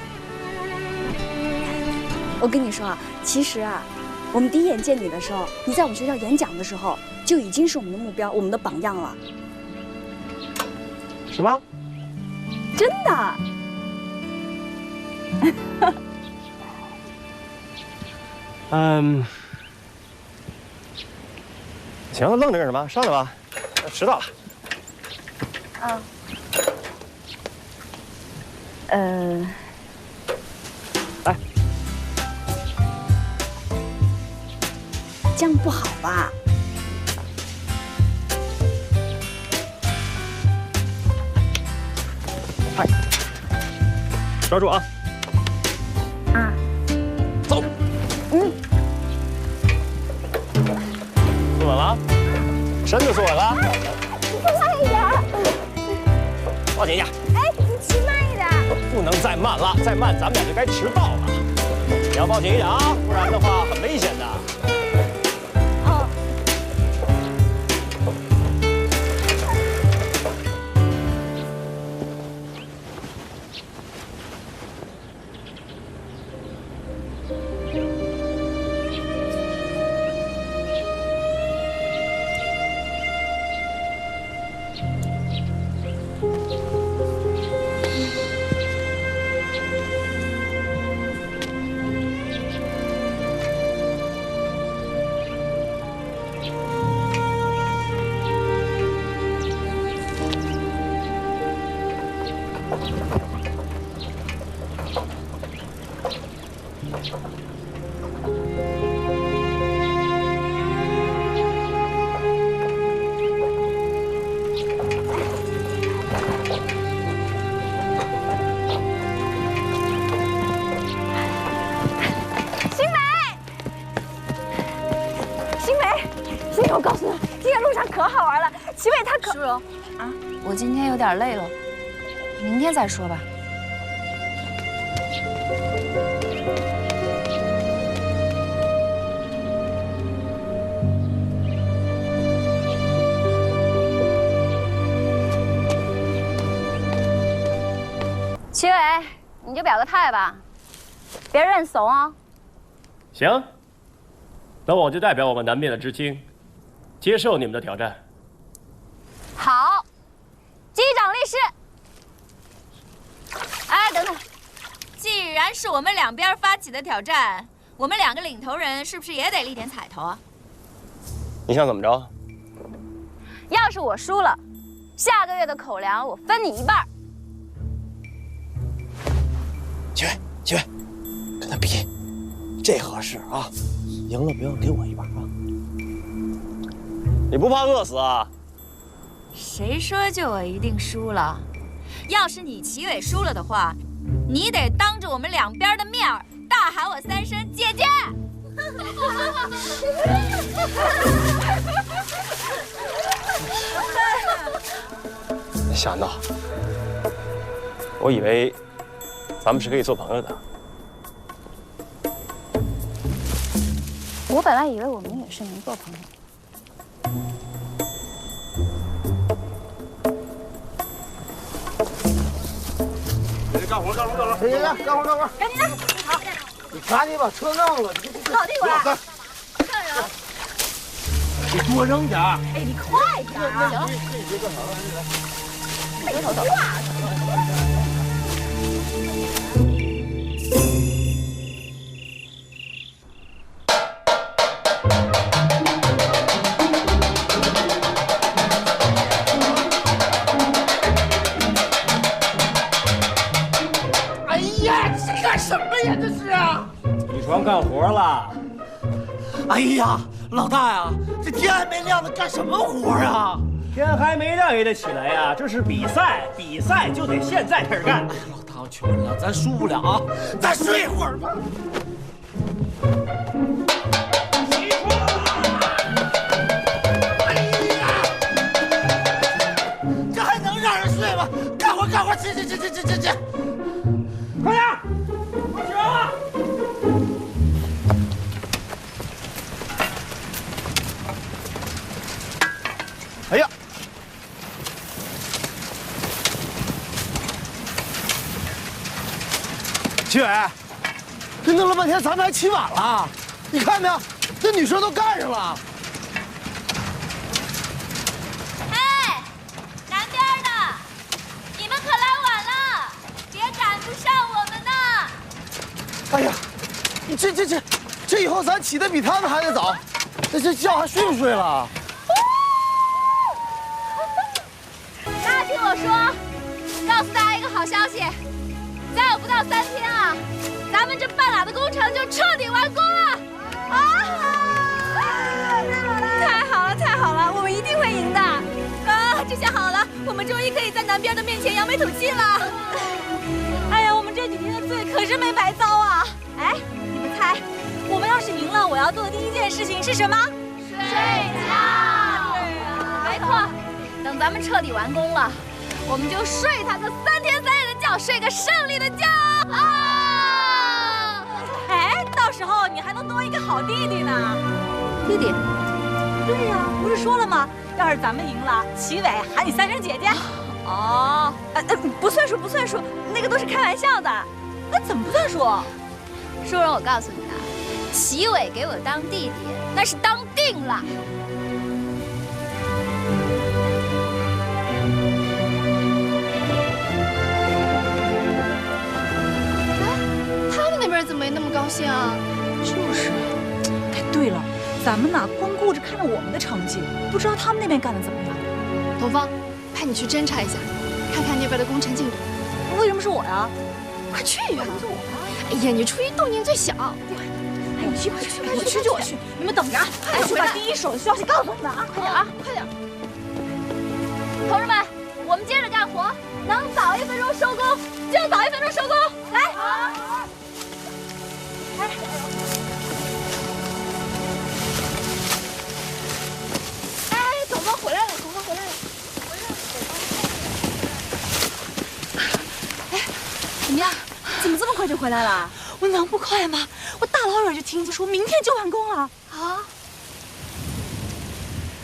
我跟你说啊，其实啊，我们第一眼见你的时候，你在我们学校演讲的时候，就已经是我们的目标，我们的榜样了。是吗？真的。行了，愣着干什么？上来吧，迟到了。来，这样不好吧？嗨，抓住啊！走。坐稳了，身子坐稳了。慢一点。报警一下。哎，你骑慢一点。不能再慢了，再慢咱们俩就该迟到了。你要报警一点啊，不然的话很危险的。我告诉你，今天路上可好玩了。齐伟他可……淑荣，啊，我今天有点累了，明天再说吧。齐伟，你就表个态吧，别认怂啊。行，那我就代表我们南面的知青，接受你们的挑战。好，击掌立誓。哎，等等，既然是我们两边发起的挑战，我们两个领头人是不是也得立点彩头啊？你想怎么着？要是我输了，下个月的口粮我分你一半。齐伟，跟他比，这合适啊！赢了不要给我一半啊！你不怕饿死啊？谁说就我一定输了？要是你齐伟输了的话，你得当着我们两边的面大喊我3声姐姐。瞎闹！我以为咱们是可以做朋友的。我本来以为我们也是能做朋友。干活！干活！赶紧的，好，你赶紧把车让了，老弟我来。你多扔点儿。哎，你快点啊！行了，别走。哎呀，这干什么呀？这是啊！起床干活了。哎呀，老大呀，这天还没亮呢，干什么活啊？天还没亮也得起来呀，这是比赛，比赛就得现在开始干。哎呀，老大，我求你了，咱输不了啊，咱睡一会儿吧。起床！哎呀，这还能让人睡吗？干活，起！快点，快起来！哎呀！齐伟，这弄了半天，咱们还起晚了。你看没有，这女生都干上了。哎，南边的，你们可来晚了，别赶不上我们呢。哎呀，这以后咱起得比他们还得早，这觉还睡不睡了？大家听我说，告诉大家一个好消息，再有不到3天啊，咱们这半拉的工程就彻底完工了！太好了，我们一定会赢的！啊，这下好了，我们终于可以在南边的面前扬眉吐气了！哎呀，我们这几天的罪可是没白遭啊！哎，你们猜，我们要是赢了，我要做的第一件事情是什么？睡觉。没错，等咱们彻底完工了，我们就睡他个3天3夜的觉，睡个胜利的觉啊！哎，到时候你还能多一个好弟弟呢。弟弟？对呀，不是说了吗？要是咱们赢了，齐伟喊你3声姐姐。哦，不算数，那个都是开玩笑的。那怎么不算数？淑荣，我告诉你啊，齐伟给我当弟弟，那是当定了。他们那边怎么没那么高兴啊？就是。哎，对了，咱们呐光顾着看着我们的成绩，不知道他们那边干的怎么样。董芳，派你去侦查一下，看看那边的工程进度。为什么是我呀？快去呀！哎呀，你出一动静最小。哎，你去吧，我去，你们等着啊！我去把第一手的消息告诉你们啊！快点啊，快点！同志们，我们接着干活，能早1分钟收工就早1分钟收工。来，好。么样？怎么这么快就回来了？我能不快吗？我大老远就听子说明天就完工了。啊？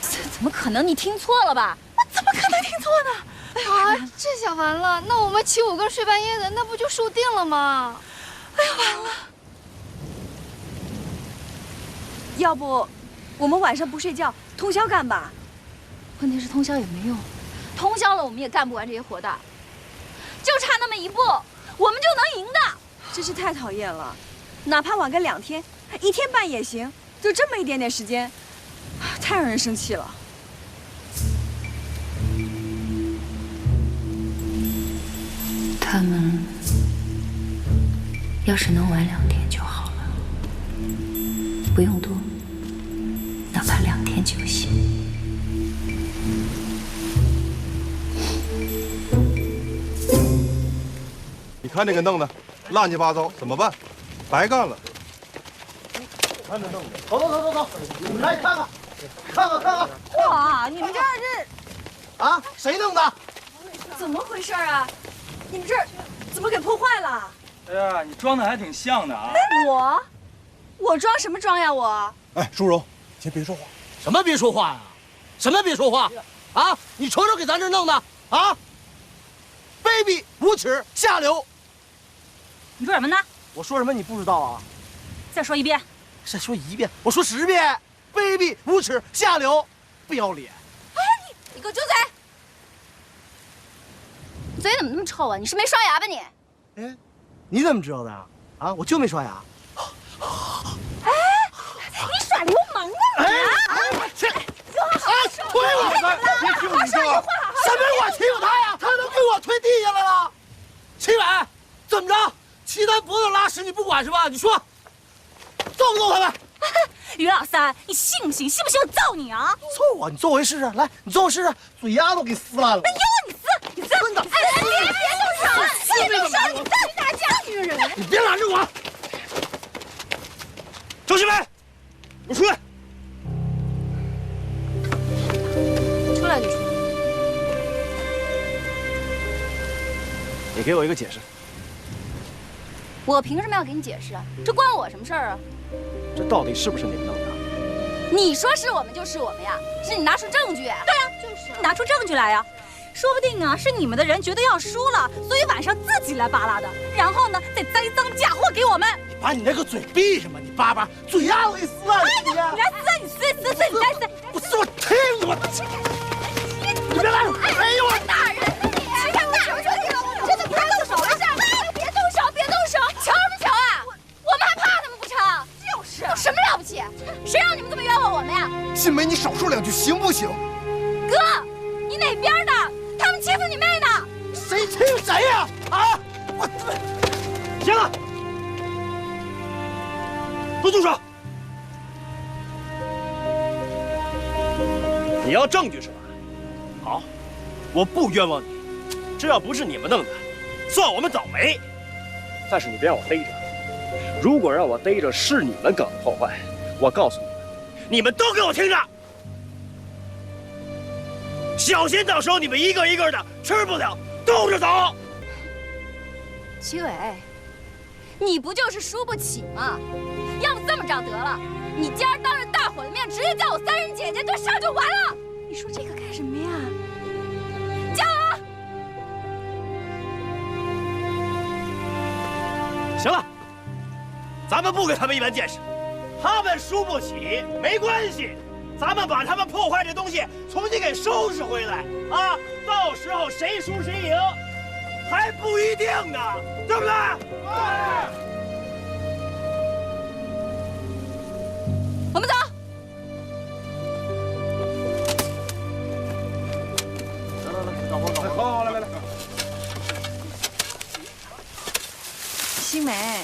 怎么可能？你听错了吧？我怎么可能听错呢？哎呀，这下完了，那我们起5更睡半夜的，那不就输定了吗？哎呀，完了！要不，我们晚上不睡觉，通宵干吧？问题是通宵也没用，通宵了我们也干不完这些活的，就差那么一步，我们就能赢的。真是太讨厌了，哪怕晚个2天，1天半也行，就这么一点点时间，太让人生气了。他们要是能晚2天就好了，不用多，哪怕2天就行。你看这个弄的乱七八糟，怎么办？白干了。看这弄的，走，你们来看看，看看。哇，你们这是啊？谁弄的？怎么回事啊？你们这儿怎么给破坏了？哎呀，你装的还挺像的啊！我装什么装呀我？哎，淑荣，先别说话。什么别说话呀？什么别说话？啊！你瞅瞅给咱这弄的啊！卑鄙、无耻、下流！你说什么呢？我说什么你不知道啊？再说一遍。再说1遍，我说10遍。卑鄙、无耻、下流，不要脸！哎，你给我住嘴！嘴怎么那么臭啊？你是没刷牙吧你？哎，你怎么知道的啊？啊，我就没刷牙。哎，你耍流氓呢你！哎，去！推我！别欺负你哥！什么我欺负他呀？他能给我推地下来了？齐伟，怎么着？骑咱脖子拉屎你不管是吧？你说，揍不揍他们？于老三，你信不信？信不信我揍你啊？揍我！你揍我试试！来，你揍我试试！嘴牙都给撕烂了！哎呦，你撕！真的！哎，别动手！别动手！你再打架，女人！你别拦着我！周新伟，我出来！出来就出来。你给我一个解释。我凭什么要给你解释啊？这关我什么事儿啊？这到底是不是你们弄的？你说是我们就是我们呀？是你拿出证据啊？对呀，就是你拿出证据来呀！说不定啊，是你们的人觉得要输了，所以晚上自己来扒拉的，然后呢再栽赃嫁祸给我们。你把你那个嘴闭上吧，你叭叭嘴牙都给撕烂了！你来撕，你撕，你来撕！我踢我！你别拦着！哎呦我！打人呢你！你看我求求你了，我真的别动手了，别动手，别动手！瞧什么瞧啊？我们还怕他们不成？就是，有什么了不起？谁让你们这么冤枉我们呀？新梅，你少说2句行不行？哥，你哪边的？他们欺负你妹呢！谁欺负谁呀？啊！我行了，都住手！你要证据是吧？好，我不冤枉你，这要不是你们弄的，算我们倒霉。但是你别让我逮着，如果让我逮着是你们搞的破坏，我告诉你们，你们都给我听着，小心到时候你们一个一个的吃不了兜着走。齐伟，你不就是输不起吗？要不这么着得了，你今儿当着大伙的面直接叫我3人姐姐，对上就完了。你说这个干什么呀？加油！行了，咱们不给他们一般见识，他们输不起没关系，咱们把他们破坏这东西重新给收拾回来啊！到时候谁输谁赢还不一定呢，对不对？我们走。来，好，来。新梅，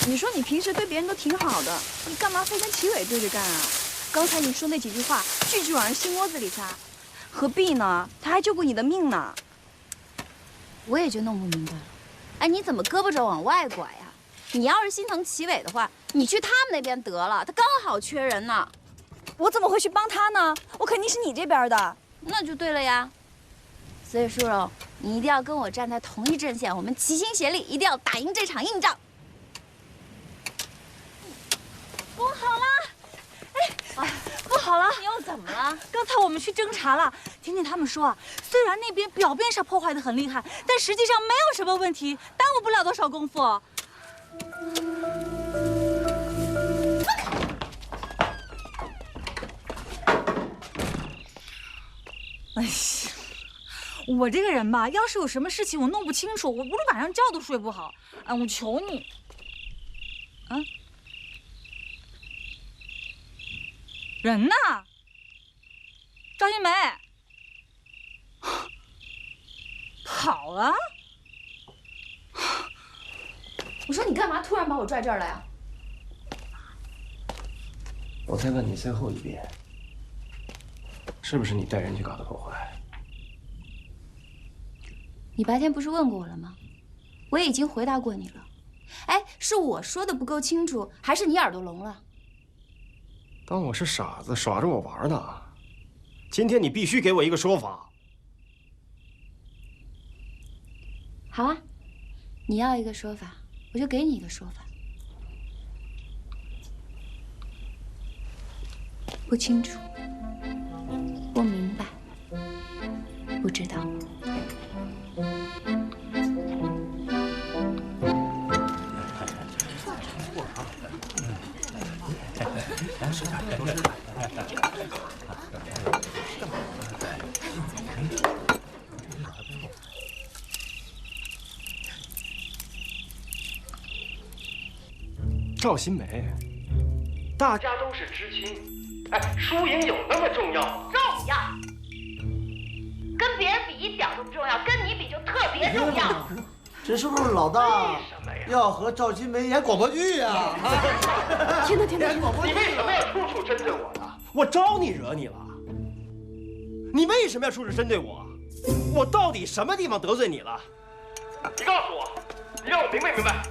你说你平时对别人都挺好的，你干嘛非跟齐伟对着干啊？刚才你说那几句话，句句往人心窝子里撒，何必呢？他还救过你的命呢。我也就弄不明白了，哎，你怎么胳膊肘往外拐呀？你要是心疼齐伟的话，你去他们那边得了，他刚好缺人呢。我怎么会去帮他呢？我肯定是你这边的。那就对了呀。所以，叔叔，你一定要跟我站在同一阵线，我们齐心协力，一定要打赢这场硬仗。不好了！不好了！你又怎么了？刚才我们去侦查了，听见他们说啊，虽然那边表面上破坏的很厉害，但实际上没有什么问题，耽误不了多少功夫。哎呀，我这个人吧，要是有什么事情我弄不清楚，我不是晚上觉都睡不好。哎，我求你，啊，人呢？赵新梅跑了。我说你干嘛突然把我拽这儿来啊？我再问你最后一遍，是不是你带人去搞的破坏？你白天不是问过我了吗？我也已经回答过你了。哎，是我说的不够清楚，还是你耳朵聋了？当我是傻子耍着我玩呢？今天你必须给我一个说法。好啊，你要一个说法，我就给你一个说法。不清楚，不明白，不知道。是的，都是。赵新梅，大家都是知青，哎，输赢有那么重要？重要，跟别人比一点都不重要，跟你比就特别重要。这是不是老大要和赵新梅演广播剧呀？天哪，天哪！你为什么要处处针对我呢？我招你惹你了？你为什么要处处针对我？我到底什么地方得罪你了？你告诉我，你让我明白明白。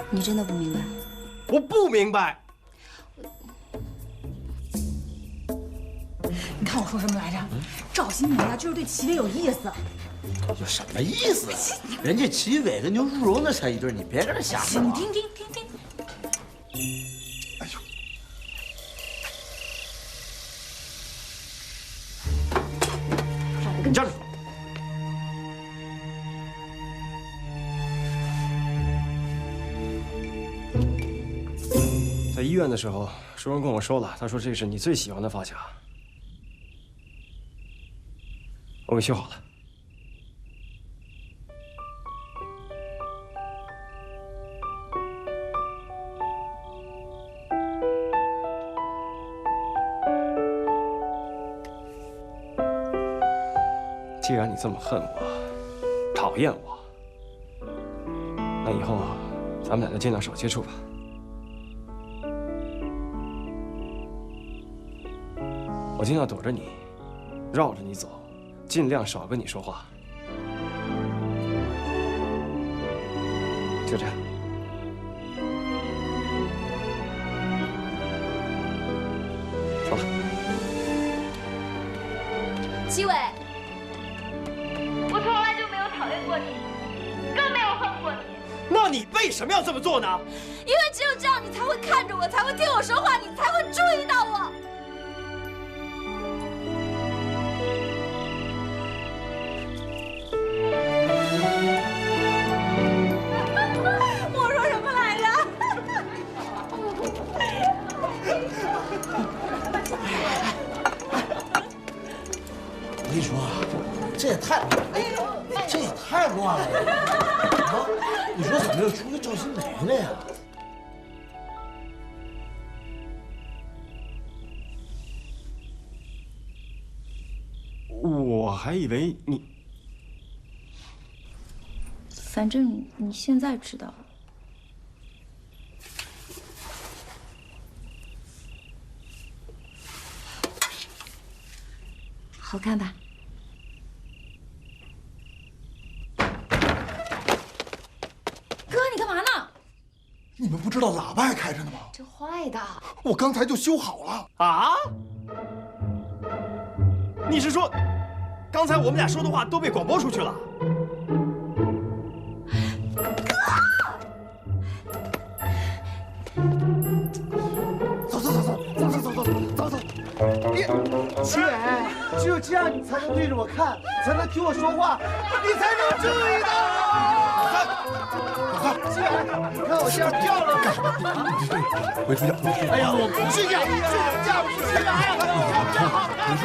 你真的不明白？我不明白。你看我说什么来着？赵新梅啊，就是对齐伟有意思。有什么意思啊？人家齐伟跟牛淑荣那才一对，你别跟人瞎说。你听听听听。哎呦！你站住！在医院的时候，淑荣跟我说了，他说这是你最喜欢的发卡，我给修好了。既然你这么恨我，讨厌我，那以后咱们俩就尽量少接触吧。我尽量躲着你，绕着你走，尽量少跟你说话。就这样。走了。齐伟，我从来就没有讨厌过你，更没有恨过你。那你为什么要这么做呢？因为只有这样，你才会看着我，才会听我说话，你才会注意到我。我说什么来着？我跟你说啊，这也太乱了啊！你说怎么又出个赵新梅了呀？我还以为你……反正你现在知道了。好看吧？哥，你干嘛呢？你们不知道喇叭还开着呢吗？这坏的。我刚才就修好了。啊？你是说刚才我们俩说的话都被广播出去了。走！齐伟，只有这样你才能对着我看，你才能听我说话，你才能注意到我。齐伟，你看我这样漂亮干什么？回睡觉。哎呀，我不睡觉，架不住齐伟。回睡。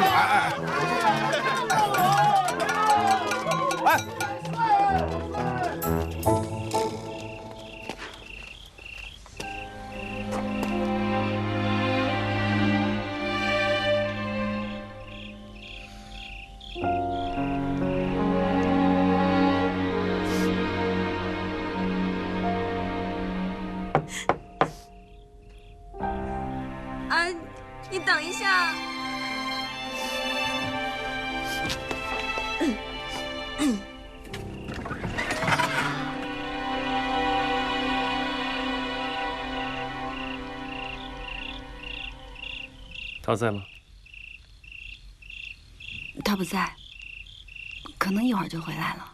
你等一下。他在吗？他不在，可能一会儿就回来了。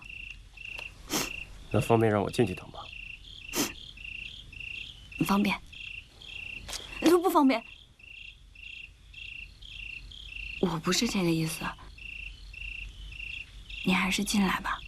那方便让我进去等吗？方便。不方便。我不是这个意思，你还是进来吧。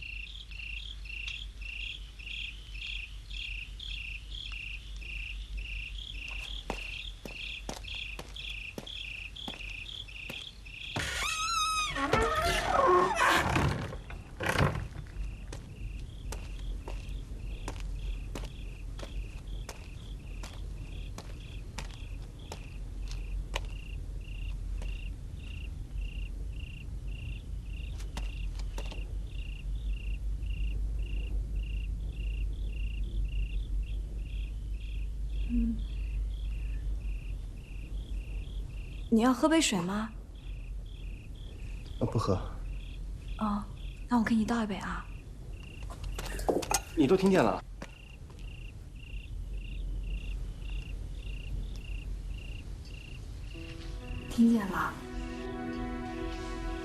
你要喝杯水吗？不喝。哦，那我给你倒一杯啊。你都听见了？听见了。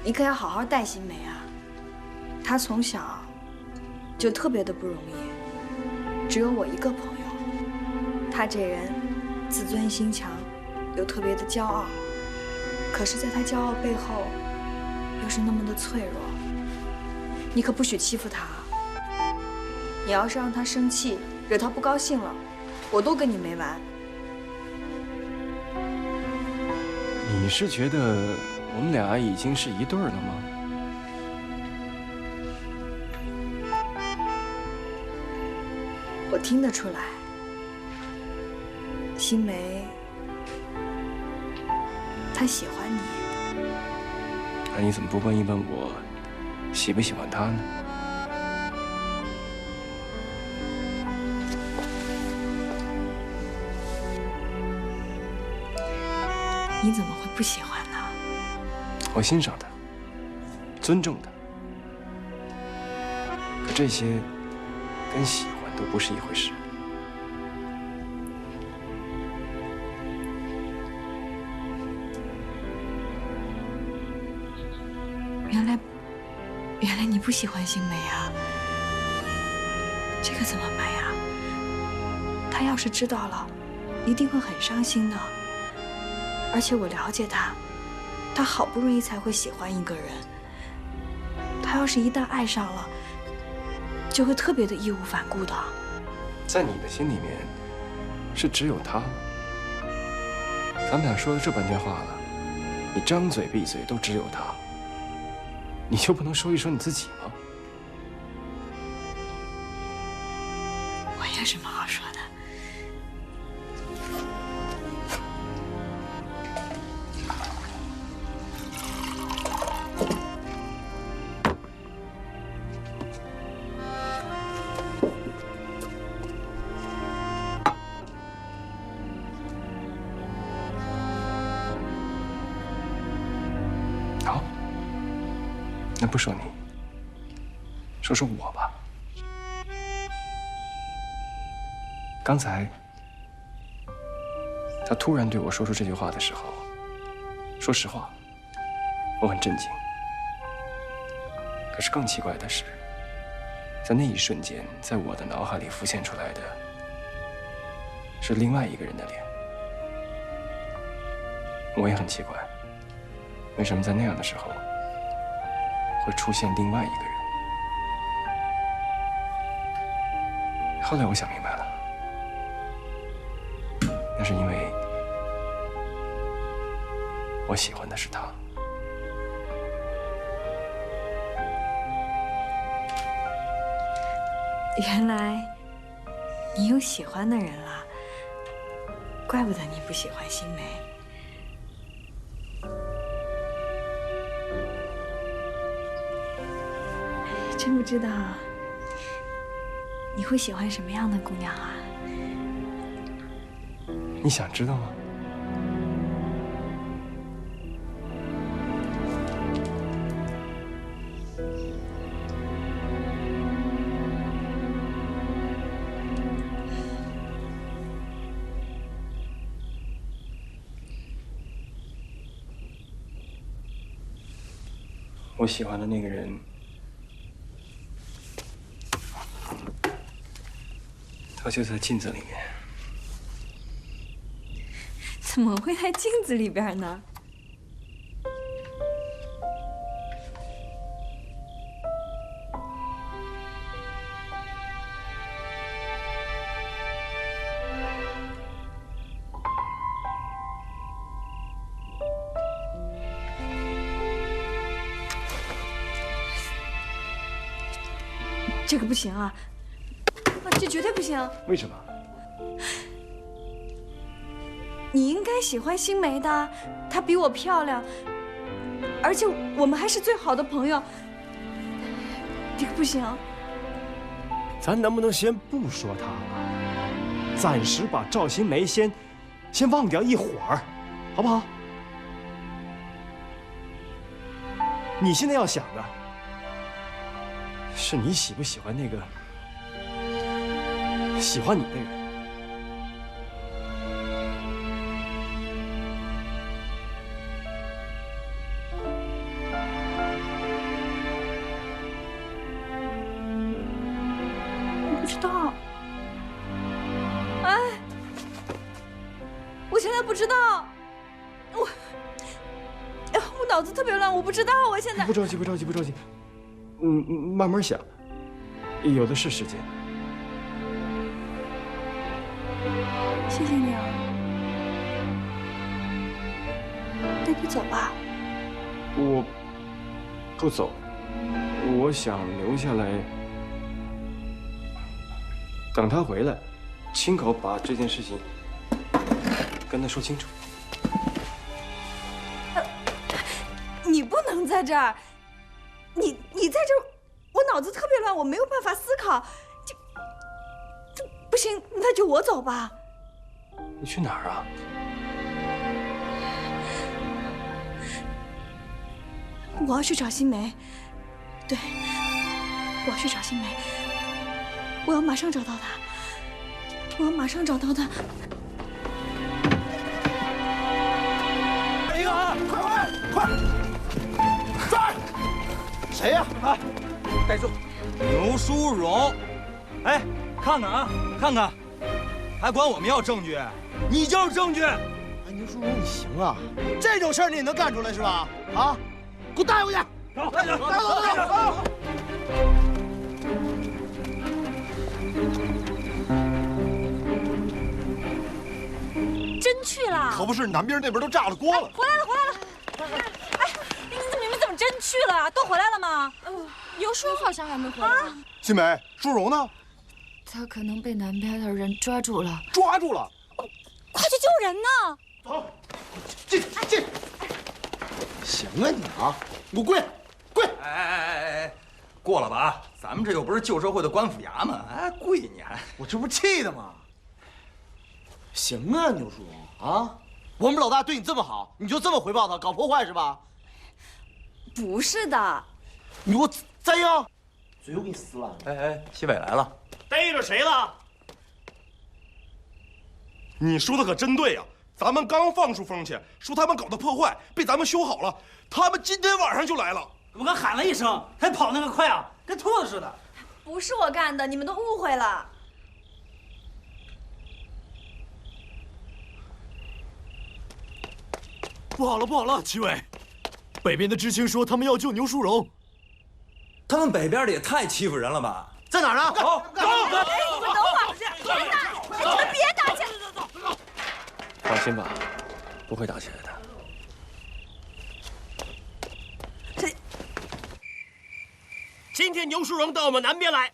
你可要好好待新梅啊。她从小就特别的不容易，只有我一个朋友。她这人自尊心强，又特别的骄傲。可是，在他骄傲背后，又是那么的脆弱。你可不许欺负他。你要是让他生气，惹他不高兴了，我都跟你没完。你是觉得我们俩已经是一对了吗？我听得出来，新梅。他喜欢你，那你怎么不问一问我喜不喜欢他呢？你怎么会不喜欢呢？我欣赏他，尊重他，可这些跟喜欢都不是一回事。原来你不喜欢新梅啊？这个怎么办呀？她要是知道了，一定会很伤心的。而且我了解她，她好不容易才会喜欢一个人。她要是一旦爱上了，就会特别的义无反顾的。在你的心里面，是只有他吗？咱们俩说了这半天话了，你张嘴闭嘴都只有他。你就不能说一说你自己吗？我有什么好说的？好。那不说你，说说我吧。刚才他突然对我说出这句话的时候，说实话，我很震惊。可是更奇怪的是，在那一瞬间，在我的脑海里浮现出来的是另外一个人的脸。我也很奇怪，为什么在那样的时候会出现另外一个人？后来我想明白了，那是因为我喜欢的是他。原来你有喜欢的人了，怪不得你不喜欢新梅。真不知道你会喜欢什么样的姑娘啊？你想知道吗？我喜欢的那个人，他就在镜子里面。怎么会在镜子里边呢？这个不行啊！这绝对不行！为什么？你应该喜欢新梅的，她比我漂亮，而且我们还是最好的朋友。这个不行。咱能不能先不说她了？暂时把赵新梅先忘掉一会儿，好不好？你现在要想的是你喜不喜欢那个喜欢你的人。不知道。哎，我现在不知道。我脑子特别乱，我不知道。我现在不着急，不着急，不着急。慢慢想，有的是时间。谢谢你啊，那你走吧。我不走，我想留下来，等他回来，亲口把这件事情跟他说清楚。你不能在这儿。你在这儿，我脑子特别乱，我没有办法思考。这不行，那就我走吧。你去哪儿啊？我要去找新梅。对，我要去找新梅。我要马上找到她。我要马上找到她。一个啊！快！抓！谁呀？啊！带住！牛淑荣，哎，看看啊，看看，还管我们要证据？你就是证据！哎，牛淑荣，你行啊！这种事儿你也能干出来是吧？啊！给我带回去！走，带走！真去了？可不是，南边那边都炸了锅了。回来了！哎，你们怎么真去了？都回来了吗？牛叔好像还没回来。新梅，淑荣呢？他可能被南边的人抓住了。抓住了！快去救人呢！走，进！行啊你啊，给我跪！哎，过了吧啊！咱们这又不是旧社会的官府衙门，哎，跪你还？我这不是气的吗？行啊，牛叔啊，我们老大对你这么好，你就这么回报他，搞破坏是吧？不是的，你给我栽呀！嘴又给你撕烂了。哎，西北来了，逮着谁了？你说的可真对呀！咱们刚放出风去，说他们搞的破坏被咱们修好了，他们今天晚上就来了。我刚喊了一声，还跑那个快啊，跟兔子似的。不是我干的，你们都误会了。不好了，不好了，齐伟，北边的知青说他们要救牛淑荣。他们北边的也太欺负人了吧？在哪儿呢？走！哎，你们等会儿，别打，你们别打起来！放心吧，不会打起来的。今天牛淑荣到我们南边来，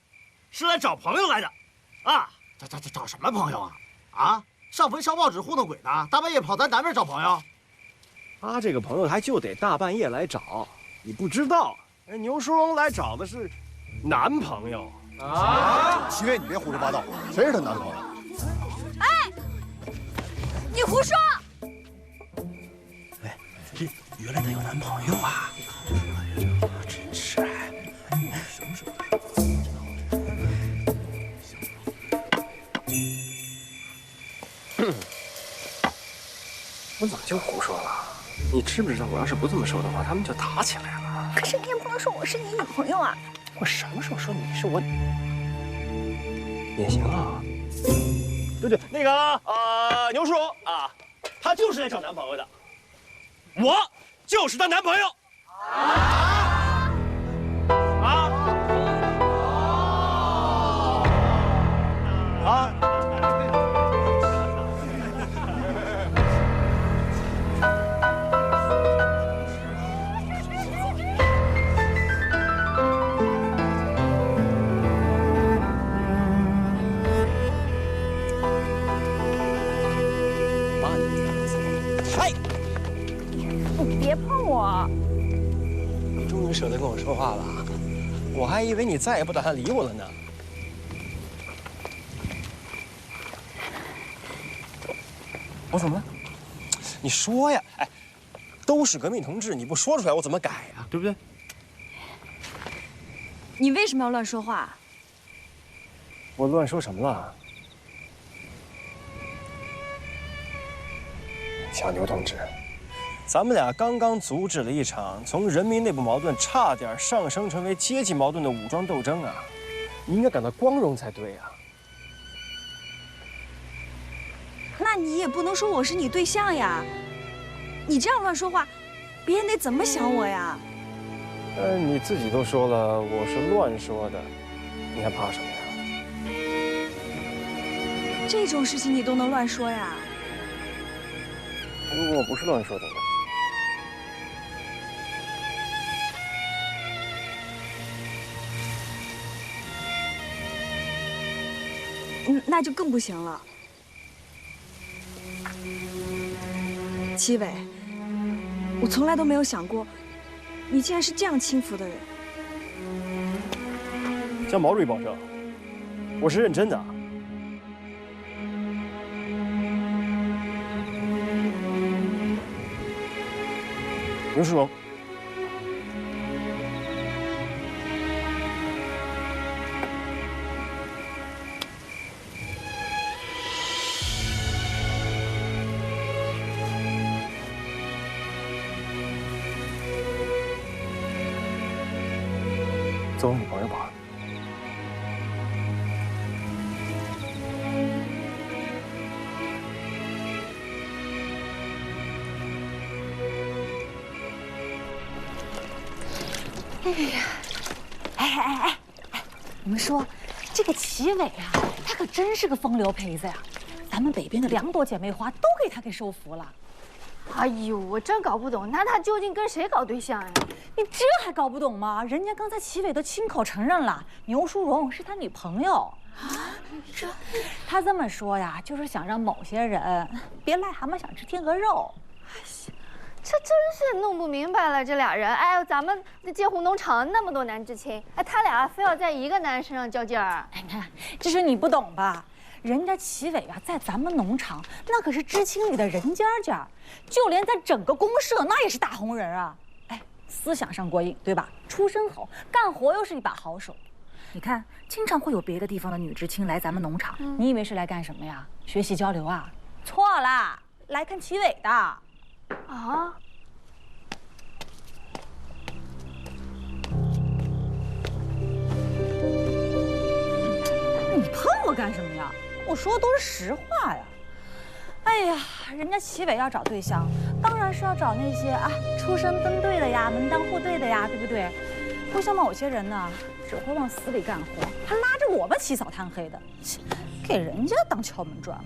是来找朋友来的，啊，找什么朋友啊？啊，上坟烧报纸糊弄鬼呢，大半夜跑咱南边找朋友。他这个朋友还就得大半夜来找，你不知道，牛淑荣来找的是男朋友啊！齐伟，你别胡说八道，谁是她男朋友？哎，你胡说！哎，这原来她有男朋友啊！真是哎。我早就胡说了，你知不知道，我要是不这么说的话，他们就打起来了。可是你也不能说我是你女朋友啊！我什么时候说你是我？也行啊。对，那个牛淑荣啊，她就是来找男朋友的，我就是她男朋友。你别碰我！你终于舍得跟我说话了，我还以为你再也不打算理我了呢。我怎么了？你说呀！哎，都是革命同志，你不说出来，我怎么改呀？对不对？你为什么要乱说话？我乱说什么了？小牛同志，咱们俩刚刚阻止了一场从人民内部矛盾差点上升成为阶级矛盾的武装斗争啊！你应该感到光荣才对啊！那你也不能说我是你对象呀！你这样乱说话，别人得怎么想我呀？你自己都说了我是乱说的，你还怕什么呀？这种事情你都能乱说呀？如果我不是乱说的呢？那就更不行了。齐伟，我从来都没有想过，你竟然是这样轻浮的人。向毛主席保证，我是认真的。牛淑荣，做我女朋友吧。哎呀，哎，你们说，这个齐伟啊，他可真是个风流胚子呀！咱们北边的2朵姐妹花都给他给收服了。哎呦，我真搞不懂，那他究竟跟谁搞对象呀？你这还搞不懂吗？人家刚才齐伟都亲口承认了，牛淑荣是他女朋友。他这么说呀，就是想让某些人别癞蛤蟆想吃天鹅肉。这真是弄不明白了，这俩人。哎呦，咱们那界湖农场那么多男知青，哎，他俩非要在一个男人身上较劲儿。哎，你看，这是你不懂吧？人家齐伟啊，在咱们农场那可是知青里的人家家，就连在整个公社那也是大红人啊。哎，思想上过硬，对吧？出身好，干活又是一把好手。你看，经常会有别的地方的女知青来咱们农场，你以为是来干什么呀？学习交流啊？错啦，来看齐伟的。啊！干什么呀？我说的都是实话呀。哎呀，人家齐伟要找对象，当然是要找那些出身登对的呀，门当户对的呀，对不对？不像某些人呢，只会往死里干活，还拉着我们起早贪黑的，给人家当敲门砖了。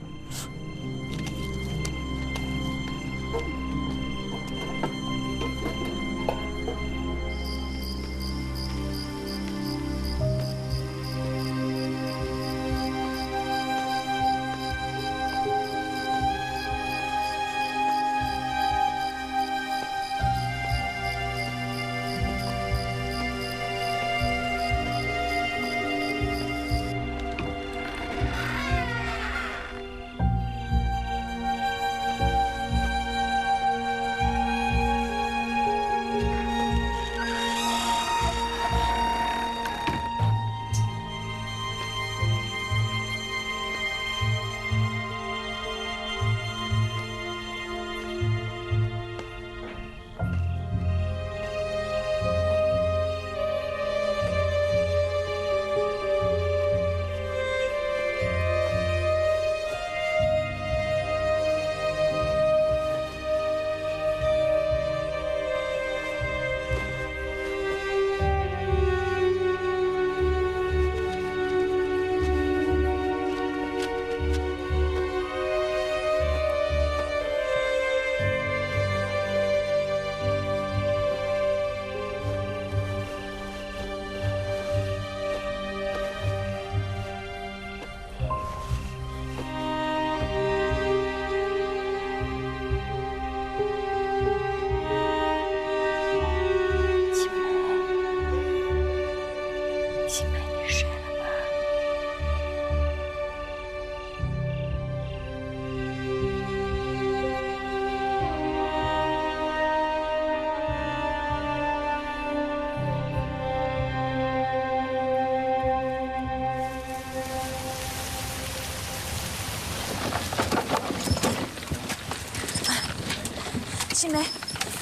青梅，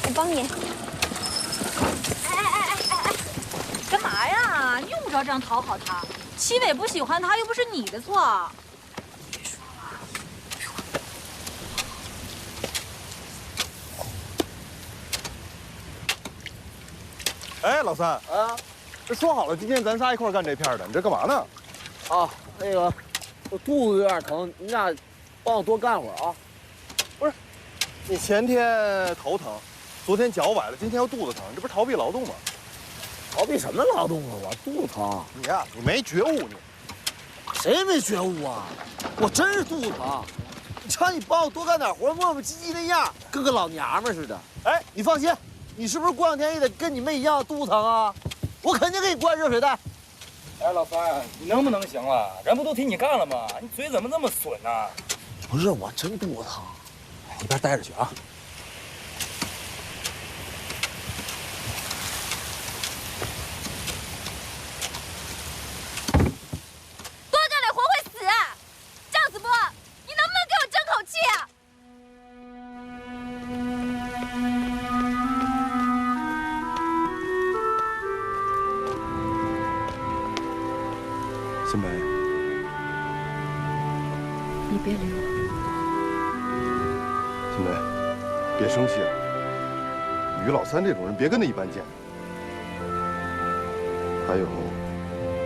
我帮你。干嘛呀？你用不着这样讨好他。齐伟不喜欢他，又不是你的错。哎，老三啊，这说好了今天咱仨一块干这片的，你这干嘛呢？啊，那个，我肚子有点疼，你俩帮我多干会儿啊。不是，你前天头疼，昨天脚崴了，今天又肚子疼，这不是逃避劳动吗？逃避什么劳动啊？我肚子疼。你呀，你没觉悟你。谁没觉悟啊？我真是肚子疼。你瞧你帮我多干点活，磨磨唧唧的样，跟个老娘们似的。哎，你放心，你是不是过两天也得跟你妹一样肚子疼啊？我肯定给你灌热水袋。哎，老三，你能不能行了？人不都替你干了吗？你嘴怎么这么损呢？不是，我真肚子疼。一边待着去啊。多干点活会死，赵子波，你能不能给我争口气啊？新梅，你别理我。新梅，别生气了。于老三这种人，别跟他一般见识。还有，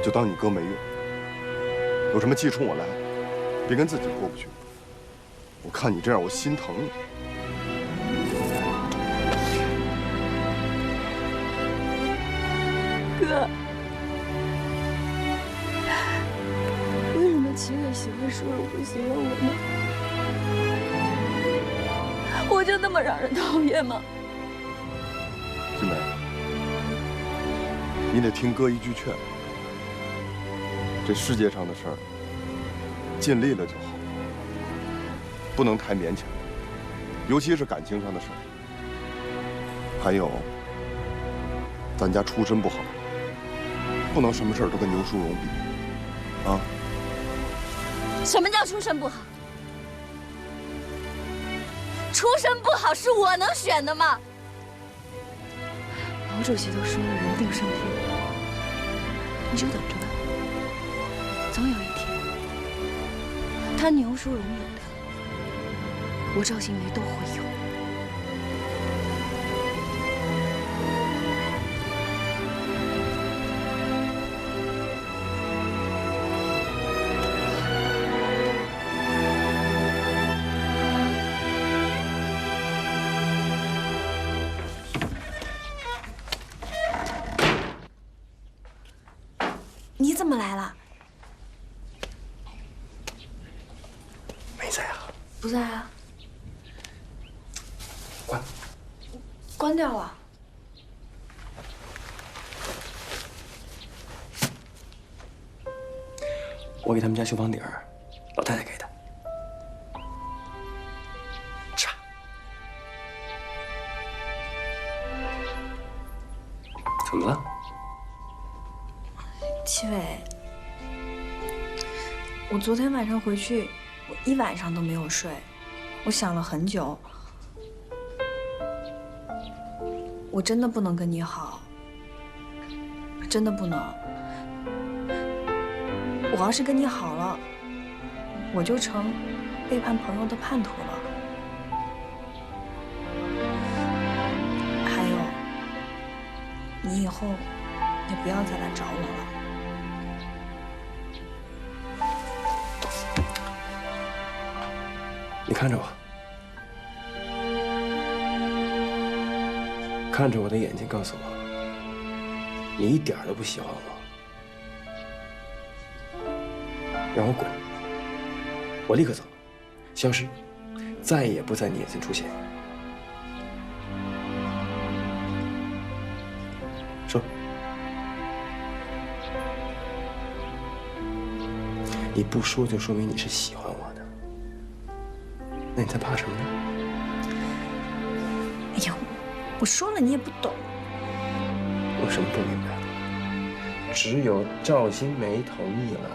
就当你哥没用。有什么气冲我来，别跟自己过不去。我看你这样，我心疼你。哥，为什么齐伟喜欢叔叔不喜欢我呢？我就那么让人讨厌吗？新梅，你得听哥一句劝。这世界上的事儿，尽力了就好，不能太勉强，尤其是感情上的事儿。还有，咱家出身不好，不能什么事儿都跟牛淑荣比，啊？什么叫出身不好？出身不好是我能选的吗？毛主席都说了人定胜天，你就等着吧，总有一天他牛淑荣有的，我赵新梅都会有。你怎么来了？没在啊？不在啊。关。关掉了。我给他们家修房顶儿，老太太给的。差。怎么了？齐伟，我昨天晚上回去，我一晚上都没有睡，我想了很久，我真的不能跟你好，真的不能。我要是跟你好了，我就成背叛朋友的叛徒了。还有，你以后也不要再来找我了。你看着我，看着我的眼睛，告诉我，你一点都不喜欢我，让我滚，我立刻走，消失，再也不在你眼前出现。说，你不说就说明你是喜欢我的。那你在怕什么呢？哎呀，我说了你也不懂。我什么不明白？只有赵新梅同意了，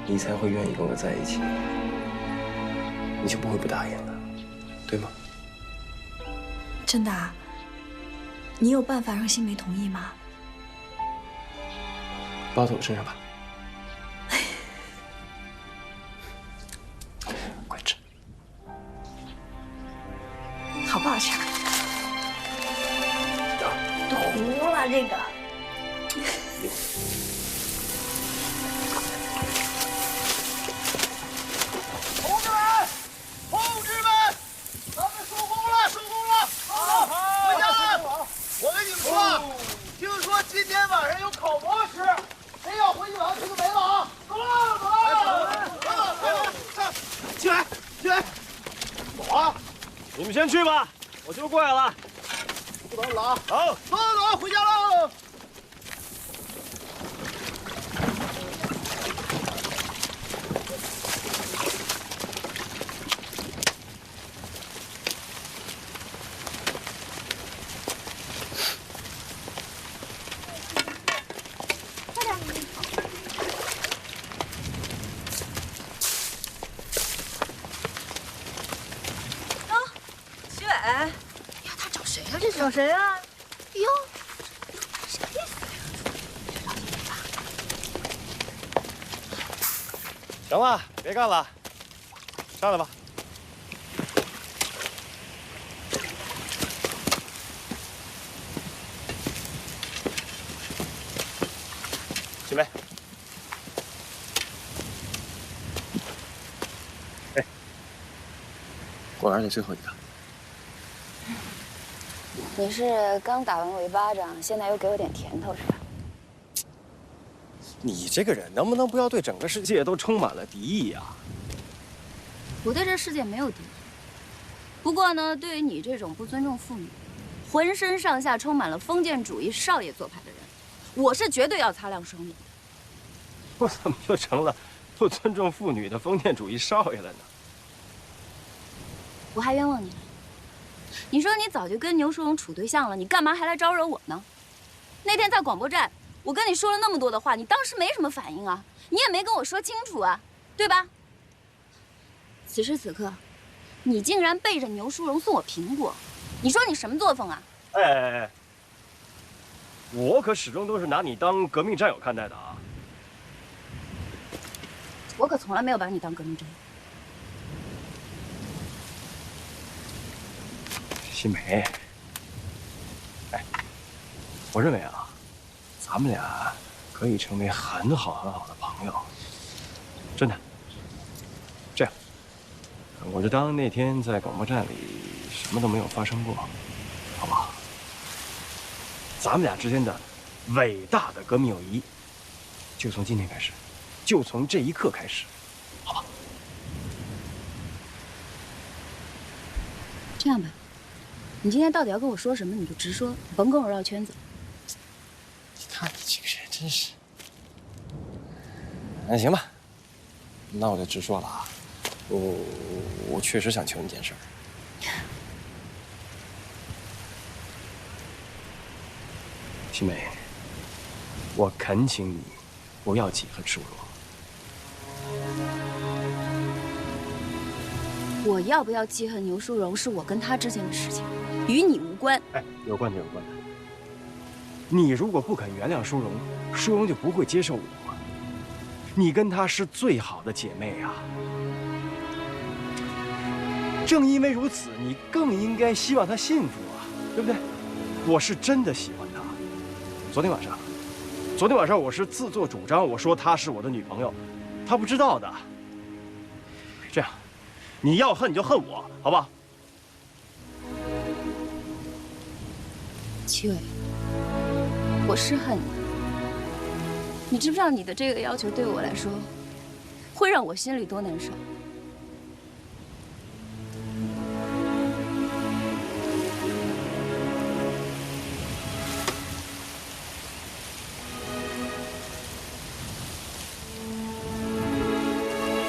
你才会愿意跟我在一起，你就不会不答应了，对吗？真的啊？你有办法让新梅同意吗？包在我身上吧。好不好吃啊？都糊了这个。同志们，咱们收工了，收工了！好，回家了。我跟你们说，听说今天晚上有烤馍吃，谁要回去晚上吃就没了啊！走了，走了。起来，起来，走啊！你们先去吧，我就过来了。不能了啊！走，走，回家喽。找谁啊？哟，行了，别干了，上来吧。新梅，哎，果然是最后一个。你是刚打完我一巴掌，现在又给我点甜头是吧？你这个人能不能不要对整个世界都充满了敌意呀？我对这世界没有敌意，不过呢，对于你这种不尊重妇女、浑身上下充满了封建主义少爷做派的人，我是绝对要擦亮双眼的。我怎么就成了不尊重妇女的封建主义少爷了呢？我还冤枉你了。你说你早就跟牛淑荣处对象了，你干嘛还来招惹我呢？那天在广播站，我跟你说了那么多的话，你当时没什么反应啊，你也没跟我说清楚啊，对吧？此时此刻，你竟然背着牛淑荣送我苹果，你说你什么作风啊？哎，我可始终都是拿你当革命战友看待的啊！我可从来没有把你当革命阵营。新梅，哎，我认为啊，咱们俩可以成为很好的朋友，真的。这样，我就当那天在广播站里什么都没有发生过，好不好？咱们俩之间的伟大的革命友谊，就从今天开始，就从这一刻开始，好吧？这样吧，你今天到底要跟我说什么，你就直说，甭跟我绕圈子。你看你这个人真是……那行吧，那我就直说了啊，我确实想求你件事儿。新梅，我恳请你不要记恨淑荣。我要不要记恨牛淑荣，是我跟他之间的事情，与你无关。哎，有关的，有关的。你如果不肯原谅淑荣，淑荣就不会接受我。你跟她是最好的姐妹啊。正因为如此，你更应该希望她幸福啊，对不对？我是真的喜欢她。昨天晚上我是自作主张，我说她是我的女朋友，她不知道的。这样，你要恨你就恨我，好不好？齐伟，我是恨你。你知不知道你的这个要求对我来说，会让我心里多难受？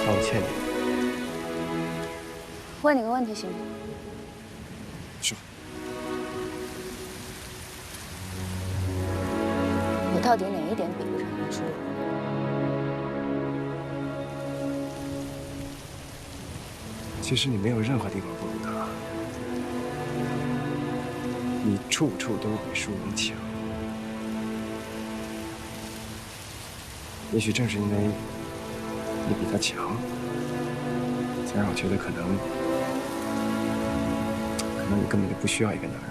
那我欠你。问你个问题行吗？说。我到底哪一点比不上牛淑荣？其实你没有任何地方不如她，你处处都比淑荣强。也许正是因为你比她强，才让我觉得可能你根本就不需要一个男人。